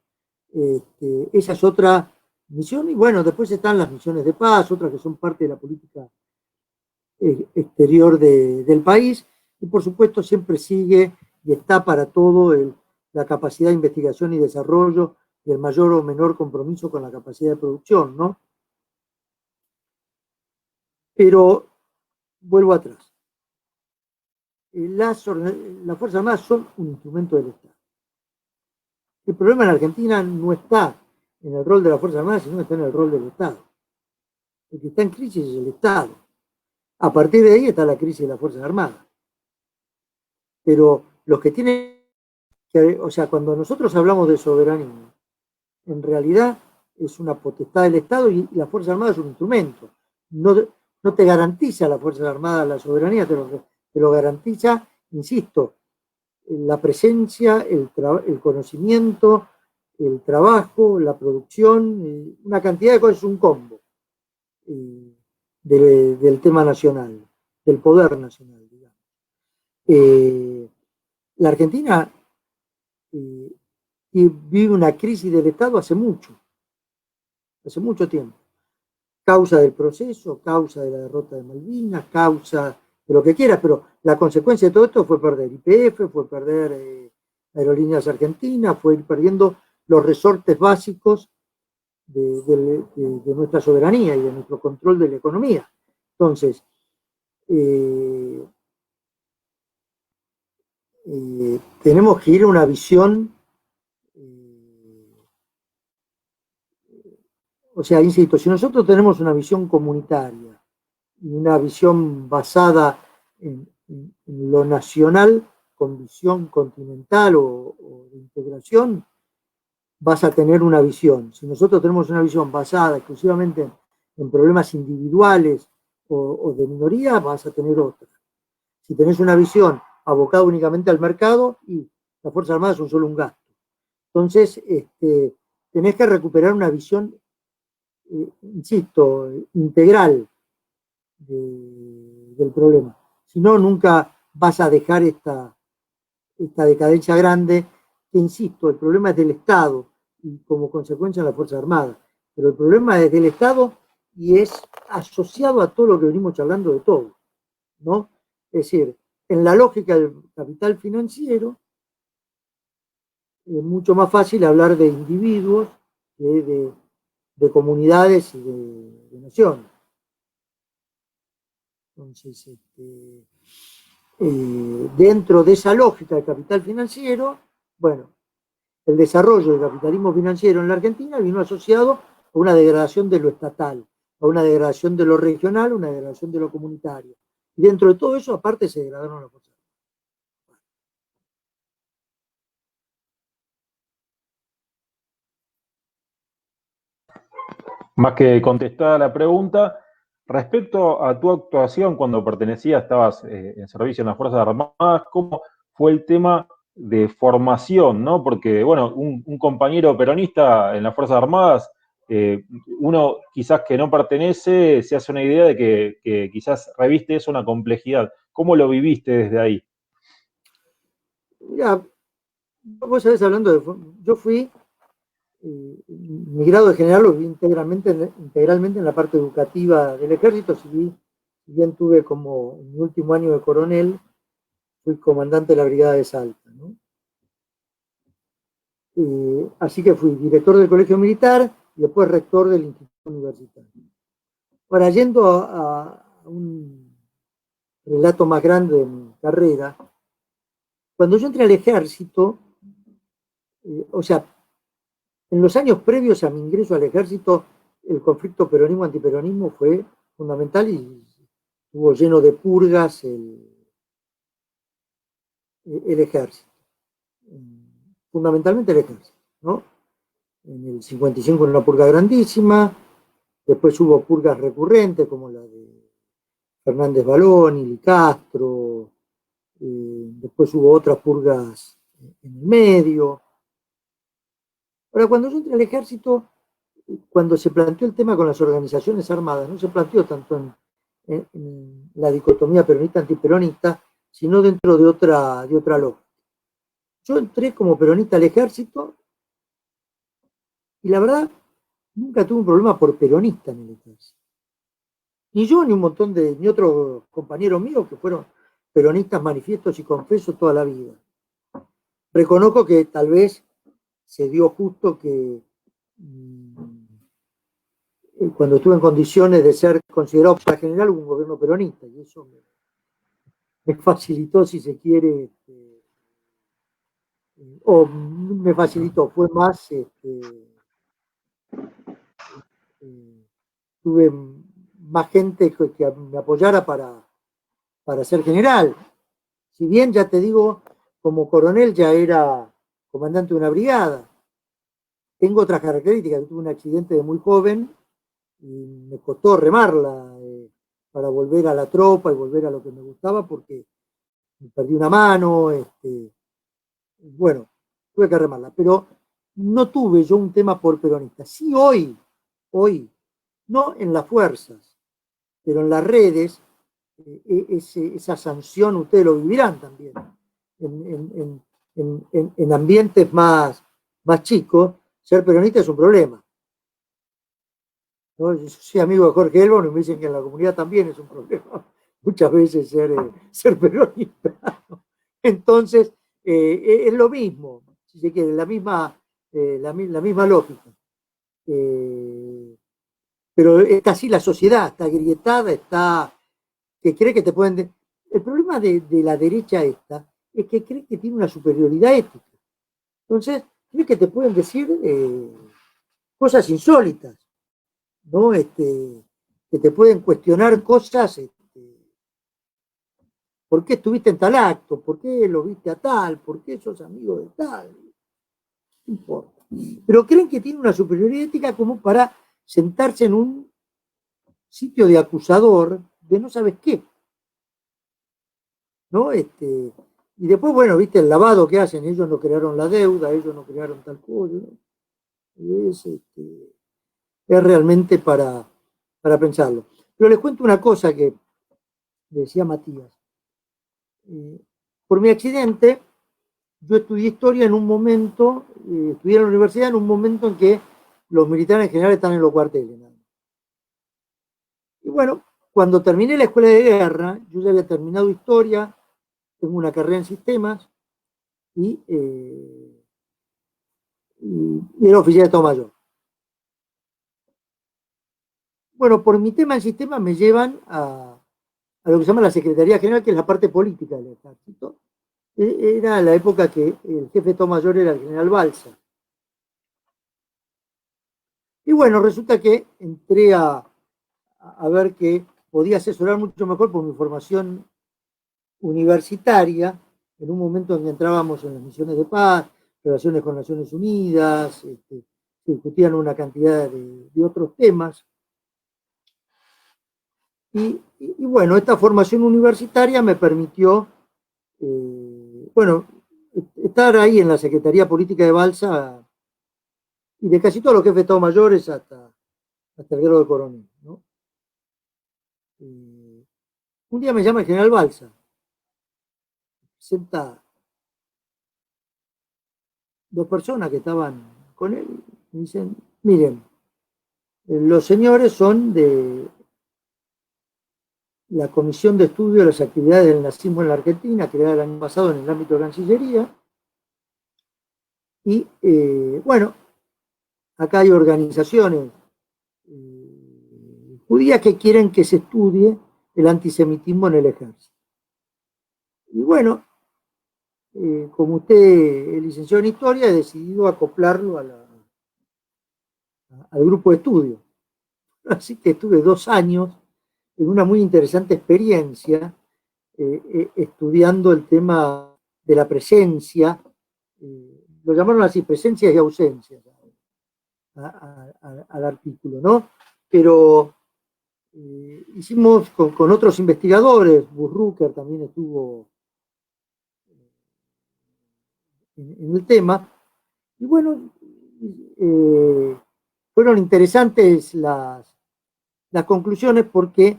esa es otra misión. Y bueno, después están las misiones de paz, otras que son parte de la política exterior del país, y por supuesto siempre sigue y está para todo la capacidad de investigación y desarrollo y el mayor o menor compromiso con la capacidad de producción, ¿no? Pero vuelvo atrás. Las Fuerzas Armadas son un instrumento del Estado. El problema en Argentina no está en el rol de las Fuerzas Armadas, sino está en el rol del Estado. El que está en crisis es el Estado. A partir de ahí está la crisis de las Fuerzas Armadas. Pero los que tienen que, o sea, cuando nosotros hablamos de soberanía, en realidad es una potestad del Estado y las Fuerzas Armadas es un instrumento. No te garantiza a las Fuerzas Armadas la soberanía, te lo garantiza, insisto, la presencia, el conocimiento, el trabajo, la producción, una cantidad de cosas, un combo del tema nacional, del poder nacional, digamos. La Argentina vive una crisis del Estado hace mucho tiempo. Causa del proceso, causa de la derrota de Malvinas, causa de lo que quiera, pero la consecuencia de todo esto fue perder YPF, fue perder Aerolíneas Argentinas, fue ir perdiendo los resortes básicos de nuestra soberanía y de nuestro control de la economía. Entonces, tenemos que ir a una visión, o sea, insisto, si nosotros tenemos una visión comunitaria y una visión basada en lo nacional con visión continental o de integración, vas a tener una visión. Si nosotros tenemos una visión basada exclusivamente en problemas individuales o de minoría, vas a tener otra. Si tenés una visión abocada únicamente al mercado, y las Fuerzas Armadas son solo un gasto. Entonces, tenés que recuperar una visión, insisto, integral del problema. Si no, nunca vas a dejar esta decadencia grande, que insisto, el problema es del Estado y como consecuencia las Fuerzas Armadas. Pero el problema es del Estado y es asociado a todo lo que venimos charlando de todo, ¿no? Es decir, en la lógica del capital financiero, es mucho más fácil hablar de individuos que de comunidades y de naciones. Entonces, dentro de esa lógica del capital financiero, bueno, el desarrollo del capitalismo financiero en la Argentina vino asociado a una degradación de lo estatal, a una degradación de lo regional, una degradación de lo comunitario. Y dentro de todo eso, aparte, se degradaron las cosas. Más que contestada la pregunta, respecto a tu actuación cuando estabas en servicio en las Fuerzas Armadas, ¿cómo fue el tema de formación, ¿no? Porque, bueno, un compañero peronista en las Fuerzas Armadas, uno quizás que no pertenece, se hace una idea de que quizás reviste eso una complejidad. ¿Cómo lo viviste desde ahí? Mira, vos sabés, hablando yo fui, mi grado de general lo vi integralmente en la parte educativa del ejército. Si bien tuve como mi último año de coronel, fui comandante de la brigada de Salta, ¿no? Así que fui director del colegio militar y después rector del instituto universitario. Ahora, yendo a un relato más grande de mi carrera, cuando yo entré al ejército, o sea, en los años previos a mi ingreso al ejército, el conflicto peronismo-antiperonismo fue fundamental y estuvo lleno de purgas el ejército. Fundamentalmente el ejército, ¿no? En el 55 una purga grandísima, después hubo purgas recurrentes como la de Fernández Balón, y Castro, después hubo otras purgas en el medio, Ahora, cuando yo entré al ejército, cuando se planteó el tema con las organizaciones armadas, no se planteó tanto en la dicotomía peronista-antiperonista, sino dentro de otra lógica. Yo entré como peronista al ejército y la verdad nunca tuve un problema por peronista en el ejército. Ni yo ni un montón ni otros compañeros míos que fueron peronistas manifiestos y confesos toda la vida. Reconozco que tal vez se dio justo que cuando estuve en condiciones de ser considerado para general hubo un gobierno peronista y eso me facilitó, si se quiere, o me facilitó, fue más, tuve más gente que me apoyara para ser general. Si bien, ya te digo, como coronel ya era comandante de una brigada. Tengo otras características, tuve un accidente de muy joven y me costó remarla para volver a la tropa y volver a lo que me gustaba porque me perdí una mano, bueno, tuve que remarla, pero no tuve yo un tema por peronista. Sí, hoy, no en las fuerzas, pero en las redes, esa sanción ustedes lo vivirán también. En ambientes más chicos, ser peronista es un problema. ¿No? Yo soy amigo de Jorge Elbon y me dicen que en la comunidad también es un problema. Muchas veces ser peronista. Entonces, es lo mismo, si se quiere, la misma lógica. Pero está así la sociedad, está agrietada, que cree que te pueden... El problema de la derecha esta es que cree que tiene una superioridad ética. Entonces, cree que te pueden decir cosas insólitas, ¿no? Que te pueden cuestionar cosas, ¿por qué estuviste en tal acto? ¿Por qué lo viste a tal? ¿Por qué sos amigo de tal? No importa. Pero creen que tiene una superioridad ética como para sentarse en un sitio de acusador de no sabes qué. ¿No? Y después, bueno, viste el lavado que hacen, ellos no crearon la deuda, ellos no crearon tal cosa, ¿no? Es realmente para pensarlo. Pero les cuento una cosa que decía Matías. Por mi accidente, yo estudié historia en un momento, estudié en la universidad en un momento en que los militares en general están en los cuarteles. ¿No? Y bueno, cuando terminé la escuela de guerra, yo ya había terminado historia, tengo una carrera en sistemas y era oficial de Estado Mayor. Bueno, por mi tema en sistemas me llevan a lo que se llama la Secretaría General, que es la parte política del ejército. Era la época que el jefe de Estado Mayor era el general Balsa. Y bueno, resulta que entré a ver que podía asesorar mucho mejor por mi formación universitaria, en un momento en que entrábamos en las misiones de paz, relaciones con Naciones Unidas, se discutían una cantidad de otros temas. Y bueno, esta formación universitaria me permitió, bueno, estar ahí en la Secretaría Política de Balsa y de casi todos los jefes de Estado Mayores hasta el grado de coronel, ¿no? Un día me llama el general Balsa, presenta dos personas que estaban con él, y dicen, miren, los señores son de la Comisión de Estudio de las Actividades del Nazismo en la Argentina, creada el año pasado en el ámbito de Cancillería, y bueno, acá hay organizaciones judías que quieren que se estudie el antisemitismo en el ejército. Y bueno, como usted es licenciado en Historia, he decidido acoplarlo al grupo de estudio. Así que estuve 2 años en una muy interesante experiencia estudiando el tema de la presencia, lo llamaron así, presencias y ausencias al artículo, ¿no? Pero hicimos con otros investigadores, Burrucker también estuvo en el tema, y bueno, fueron interesantes las conclusiones porque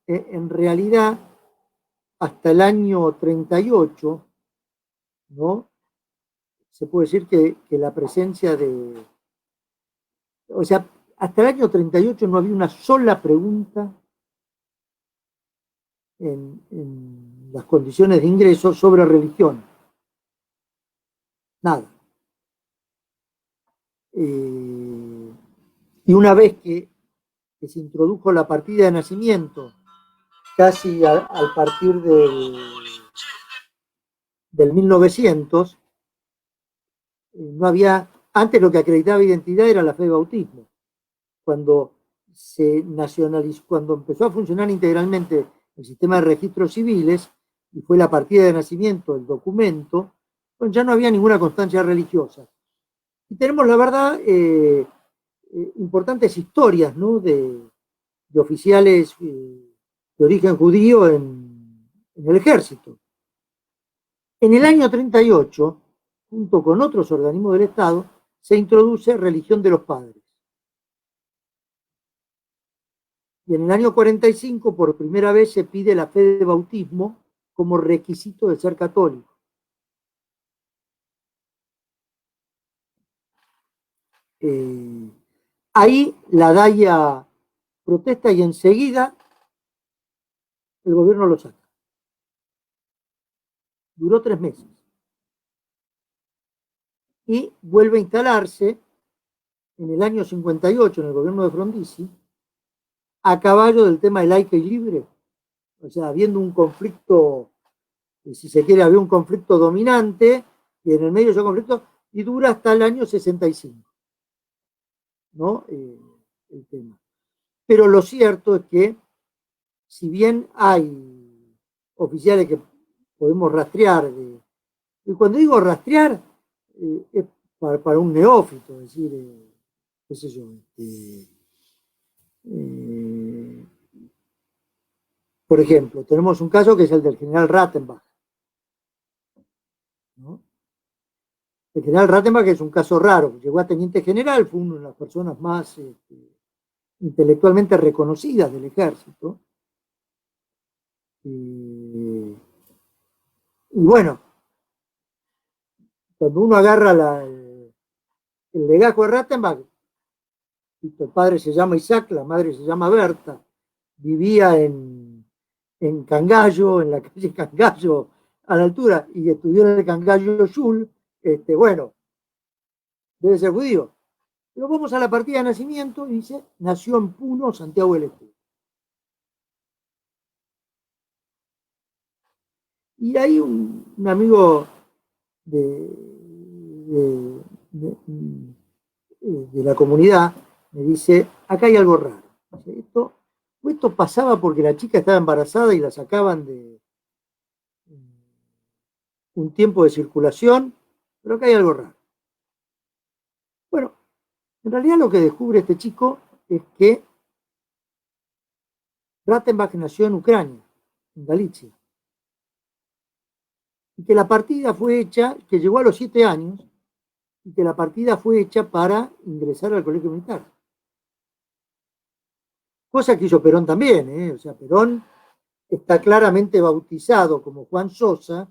en realidad hasta el año 38, ¿no? Se puede decir que la presencia de... O sea, hasta el año 38 no había una sola pregunta en las condiciones de ingreso sobre religión. Nada. Y una vez que se introdujo la partida de nacimiento, casi al partir del 1900, no había, antes lo que acreditaba identidad era la fe de bautismo. Cuando se nacionalizó, cuando empezó a funcionar integralmente el sistema de registros civiles, y fue la partida de nacimiento, el documento, pues ya no había ninguna constancia religiosa. Y tenemos, la verdad, importantes historias, ¿no? de oficiales de origen judío en el ejército. En el año 38, junto con otros organismos del Estado, se introduce religión de los padres. Y en el año 45, por primera vez, se pide la fe de bautismo como requisito de ser católico. Ahí la DAIA protesta y enseguida el gobierno lo saca. Duró 3 meses. Y vuelve a instalarse en el año 58 en el gobierno de Frondizi, a caballo del tema de laica y libre. O sea, habiendo un conflicto, si se quiere, había un conflicto dominante, y en el medio de ese conflicto, y dura hasta el año 65, ¿no? El tema. Pero lo cierto es que, si bien hay oficiales que podemos rastrear, y cuando digo rastrear, es para un neófito, es decir, qué sé yo, por ejemplo, tenemos un caso que es el del general Rattenbach, ¿no? El general Rattenbach es un caso raro, llegó a teniente general, fue una de las personas más intelectualmente reconocidas del ejército. Y bueno, cuando uno agarra el legajo de Rattenbach, el padre se llama Isaac, la madre se llama Berta, vivía en Cangallo, en la calle Cangallo, a la altura, y estudió en el Cangallo Shul, bueno, debe ser judío. Pero vamos a la partida de nacimiento y dice, nació en Puno, Santiago del Estero. Y hay un amigo de la comunidad me dice, acá hay algo raro. Esto pasaba porque la chica estaba embarazada y la sacaban de un tiempo de circulación, pero acá hay algo raro. Bueno, en realidad lo que descubre este chico es que Rattenbach nació en Ucrania, en Galicia, y que la partida fue hecha, que llegó a los 7 años, y que la partida fue hecha para ingresar al colegio militar. Cosa que hizo Perón también, o sea, Perón está claramente bautizado como Juan Sosa,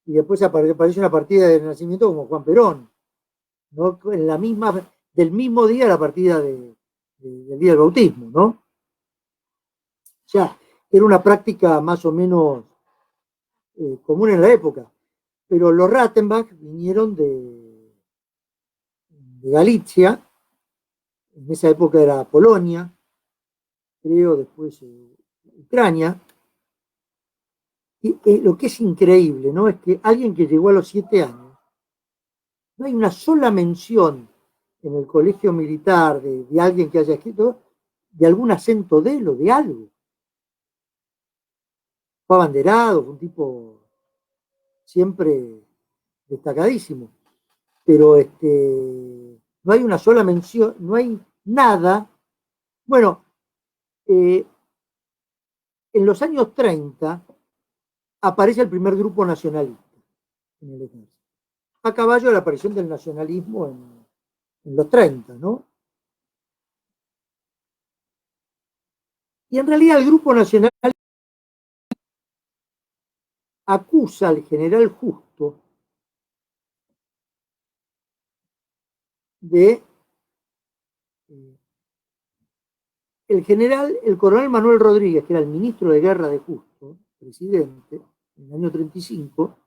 y después aparece una partida de nacimiento como Juan Perón, ¿no? En la misma, del mismo día la partida del día del bautismo, ¿no? O sea, era una práctica más o menos común en la época. Pero los Rattenbach vinieron de Galicia, en esa época era Polonia, creo, después Ucrania. Y lo que es increíble, ¿no? Es que alguien que llegó a los 7 años, no hay una sola mención en el colegio militar de alguien que haya escrito de algún acento de él o de algo. Fue abanderado, fue un tipo siempre destacadísimo. Pero no hay una sola mención, no hay nada. Bueno, en los años 30 aparece el primer grupo nacionalista en el ejército, a caballo de la aparición del nacionalismo en los 30, ¿no? Y en realidad el Grupo Nacional acusa al general Justo de el coronel Manuel Rodríguez, que era el ministro de guerra de Justo, presidente, en el año 35,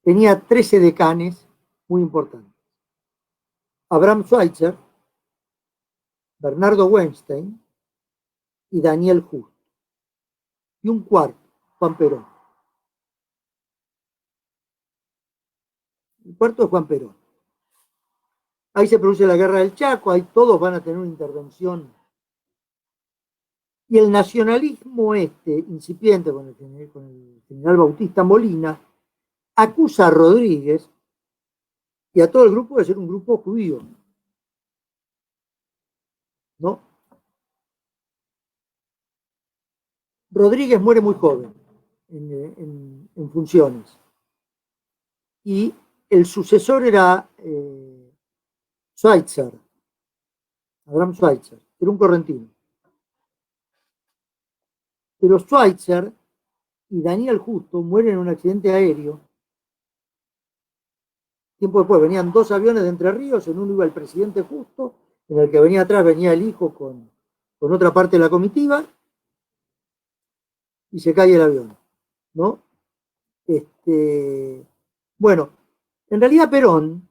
tenía 13 decanes muy importantes. Abraham Schweitzer, Bernardo Weinstein y Daniel Justo. Y un cuarto, Juan Perón. El cuarto es Juan Perón. Ahí se produce la guerra del Chaco, ahí todos van a tener una intervención. Y el nacionalismo incipiente con el general Bautista Molina, acusa a Rodríguez y a todo el grupo de ser un grupo judío. ¿No? Rodríguez muere muy joven en funciones. Y el sucesor era Schweitzer, Abraham Schweitzer, que era un correntino. Pero Schweitzer y Daniel Justo mueren en un accidente aéreo. Tiempo después venían 2 aviones de Entre Ríos, en uno iba el presidente Justo, en el que venía atrás venía el hijo con otra parte de la comitiva, y se cae el avión, ¿no? Bueno, en realidad Perón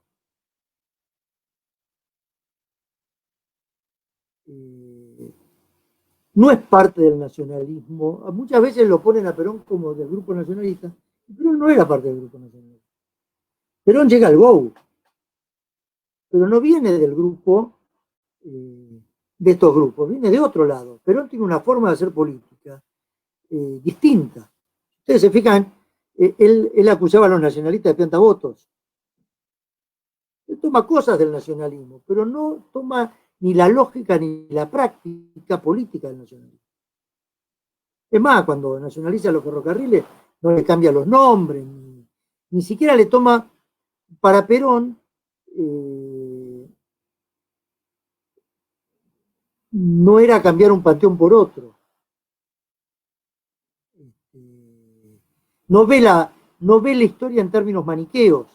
no es parte del nacionalismo. Muchas veces lo ponen a Perón como del grupo nacionalista, pero no era parte del grupo nacionalista. Perón llega al GOU, pero no viene del grupo, de estos grupos, viene de otro lado. Perón tiene una forma de hacer política distinta. Ustedes se fijan, él acusaba a los nacionalistas de piantavotos. Él toma cosas del nacionalismo, pero no toma ni la lógica ni la práctica política del nacionalismo. Es más, cuando nacionaliza los ferrocarriles, no le cambia los nombres, ni siquiera le toma, para Perón, no era cambiar un panteón por otro. No ve la historia en términos maniqueos.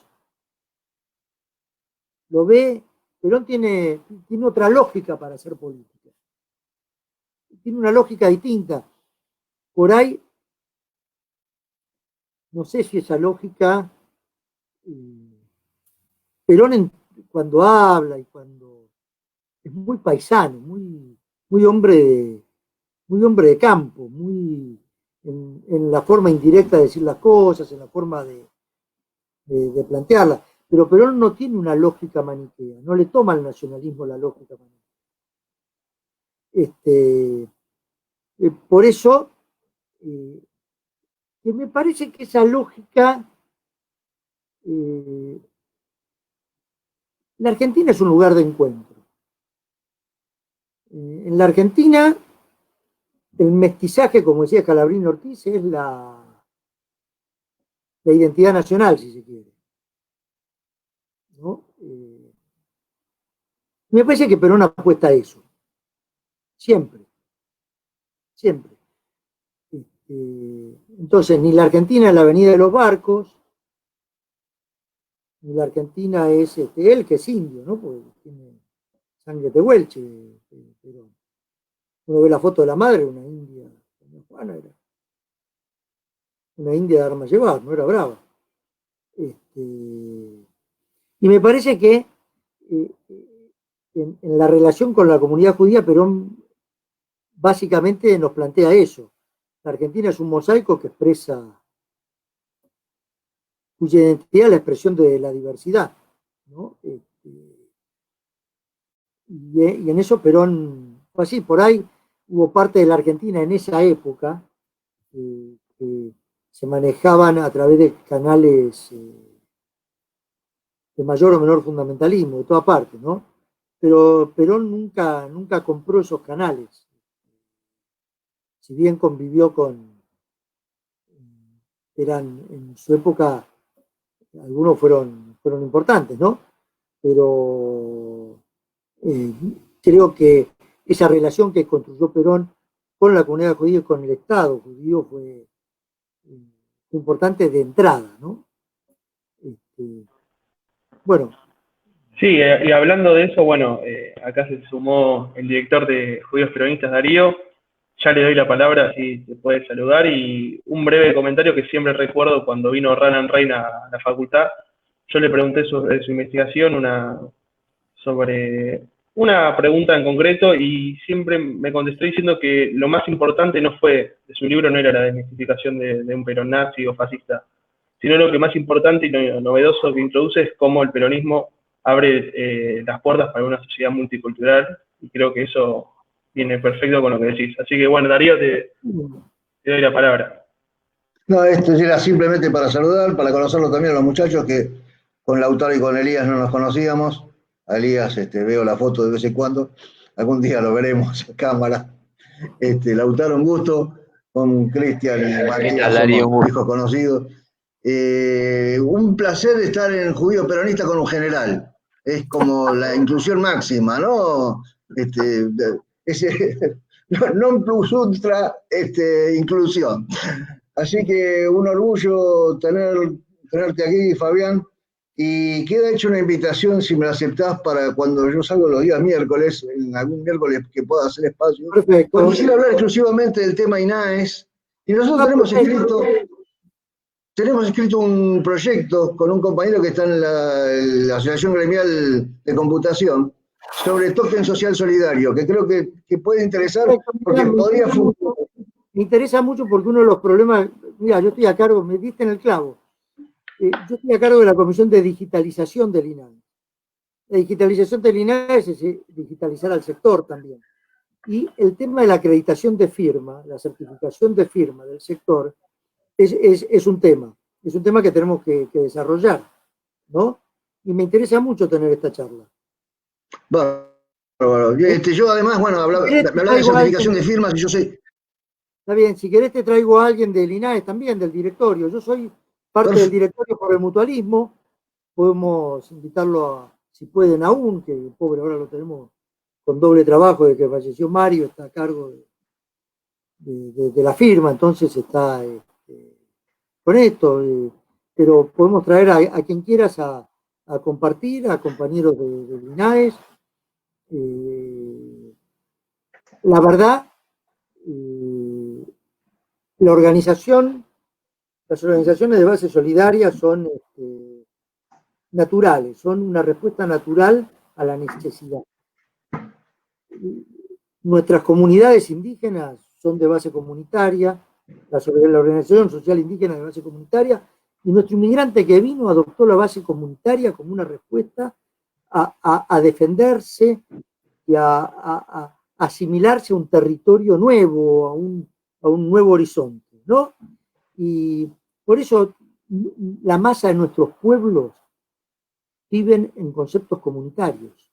Lo ve, Perón tiene otra lógica para hacer política. Tiene una lógica distinta. Por ahí, no sé si esa lógica, Perón cuando habla y cuando es muy paisano, muy hombre de campo, muy en la forma indirecta de decir las cosas, en la forma de plantearlas. Pero Perón no tiene una lógica maniquea, no le toma al nacionalismo la lógica maniquea. Por eso, que me parece que esa lógica, la Argentina es un lugar de encuentro. En la Argentina, el mestizaje, como decía Scalabrini Ortiz, es la identidad nacional, si se quiere. ¿No? Me parece que Perón apuesta a eso. Siempre. Siempre. Entonces, ni la Argentina es la avenida de los barcos, ni la Argentina es él, que es indio, ¿no? Porque tiene sangre tehuelche, Perón. Uno ve la foto de la madre, una india, Juana era una india de armas llevar, no era brava. Y me parece que en la relación con la comunidad judía, Perón básicamente nos plantea eso. La Argentina es un mosaico que expresa, cuya identidad es la expresión de la diversidad, ¿no? Y en eso Perón fue así. Por ahí hubo parte de la Argentina en esa época que se manejaban a través de canales de mayor o menor fundamentalismo, de toda parte, ¿no? Pero Perón nunca compró esos canales. Si bien convivió eran en su época, algunos fueron importantes, ¿no? Pero Creo que esa relación que construyó Perón con la comunidad judía y con el Estado judío fue importante de entrada, ¿no? Bueno. Sí, y hablando de eso, bueno, acá se sumó el director de Judíos Peronistas, Darío. Ya le doy la palabra, así te puede saludar, y un breve comentario que siempre recuerdo cuando vino Roland Rein a la facultad. Yo le pregunté sobre su investigación, sobre una pregunta en concreto, y siempre me contestó diciendo que lo más importante no fue, de su libro no era la desmitificación de un Perón nazi o fascista, sino lo que más importante y lo novedoso que introduce es cómo el peronismo abre las puertas para una sociedad multicultural, y creo que eso viene perfecto con lo que decís. Así que bueno, Darío, te doy la palabra. No, esto era simplemente para saludar, para conocerlo también a los muchachos que con Lautaro y con Elías no nos conocíamos. A Elías veo la foto de vez en cuando, algún día lo veremos a cámara. Lautaro, un gusto, con Cristian y Matías, somos viejos conocidos. Un placer estar en Judío Peronista con un general. Es como la inclusión máxima, ¿no? Non plus ultra inclusión. Así que un orgullo tenerte aquí, Fabián, y queda hecha una invitación, si me la aceptás, para cuando yo salgo los días miércoles, en algún miércoles que pueda hacer espacio. Perfecto. Porque quisiera hablar exclusivamente del tema INAES, y nosotros tenemos escrito un proyecto con un compañero que está en la Asociación Gremial de Computación sobre token social solidario, que creo que puede interesar porque podría funcionar. Me interesa mucho porque uno de los problemas, mira, yo estoy a cargo, me diste en el clavo, yo estoy a cargo de la Comisión de Digitalización del INAE. La digitalización del INAE es digitalizar al sector también. Y el tema de la acreditación de firma, la certificación de firma del sector, es un tema que tenemos que desarrollar, ¿no? Y me interesa mucho tener esta charla. Bueno, yo además, bueno, hablaba de certificación de firmas y yo sé. Está bien, si querés te traigo a alguien del INAE también, del directorio. Yo soy parte del directorio por el mutualismo. Podemos invitarlo si pueden aún, que el pobre ahora lo tenemos con doble trabajo de que falleció Mario, está a cargo de la firma, entonces está con esto. Pero podemos traer a quien quieras a compartir, a compañeros del INAES. La verdad, las organizaciones de base solidaria son naturales, son una respuesta natural a la necesidad. Nuestras comunidades indígenas son de base comunitaria, la organización social indígena de base comunitaria, y nuestro inmigrante que vino adoptó la base comunitaria como una respuesta a defenderse y a asimilarse a un territorio nuevo, a un nuevo horizonte, ¿no? Y por eso la masa de nuestros pueblos viven en conceptos comunitarios.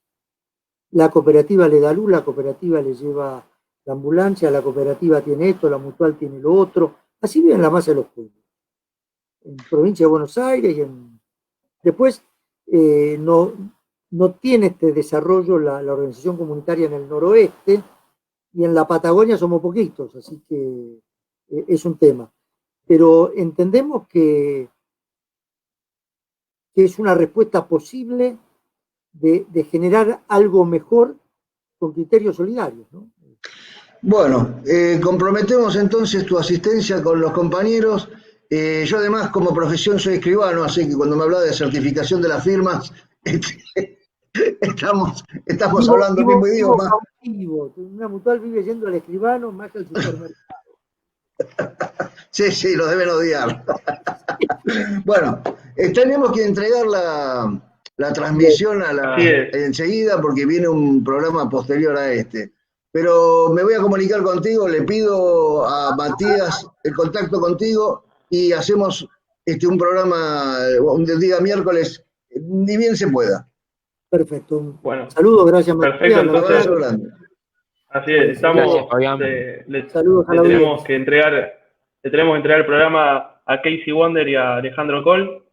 La cooperativa le da luz, la cooperativa le lleva la ambulancia, la cooperativa tiene esto, la mutual tiene lo otro. Así viven la masa de los pueblos. En provincia de Buenos Aires y después no tiene este desarrollo la organización comunitaria en el noroeste, y en la Patagonia somos poquitos, así que es un tema. Pero entendemos que es una respuesta posible de generar algo mejor con criterios solidarios, ¿no? Bueno, comprometemos entonces tu asistencia con los compañeros. Yo además como profesión soy escribano, así que cuando me habla de certificación de las firmas, estamos hablando el mismo idioma. Una mutual vive yendo al escribano más que al supermercado. Sí, lo deben odiar. Bueno, tenemos que entregar la transmisión enseguida porque viene un programa posterior a este. Pero me voy a comunicar contigo, le pido a Matías el contacto contigo y hacemos un programa un día miércoles, ni bien se pueda. Perfecto. Bueno, saludos, gracias Matías. Perfecto, entonces, grande. Así es, estamos, saludos a le tenemos que entregar el programa a Casey Wonder y a Alejandro Cole.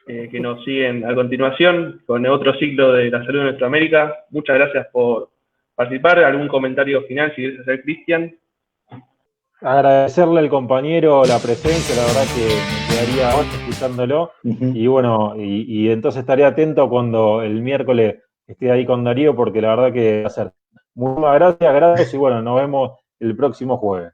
que nos siguen a continuación con otro ciclo de la salud en Nuestra Muchas gracias por participar. ¿Algún comentario final si quieres hacer, Cristian? Agradecerle al compañero la presencia, la verdad que me quedaría hoy escuchándolo. Y bueno, y entonces estaré atento cuando el miércoles esté ahí con Darío, porque la verdad que va a ser. Muchas gracias y bueno, nos vemos el próximo jueves.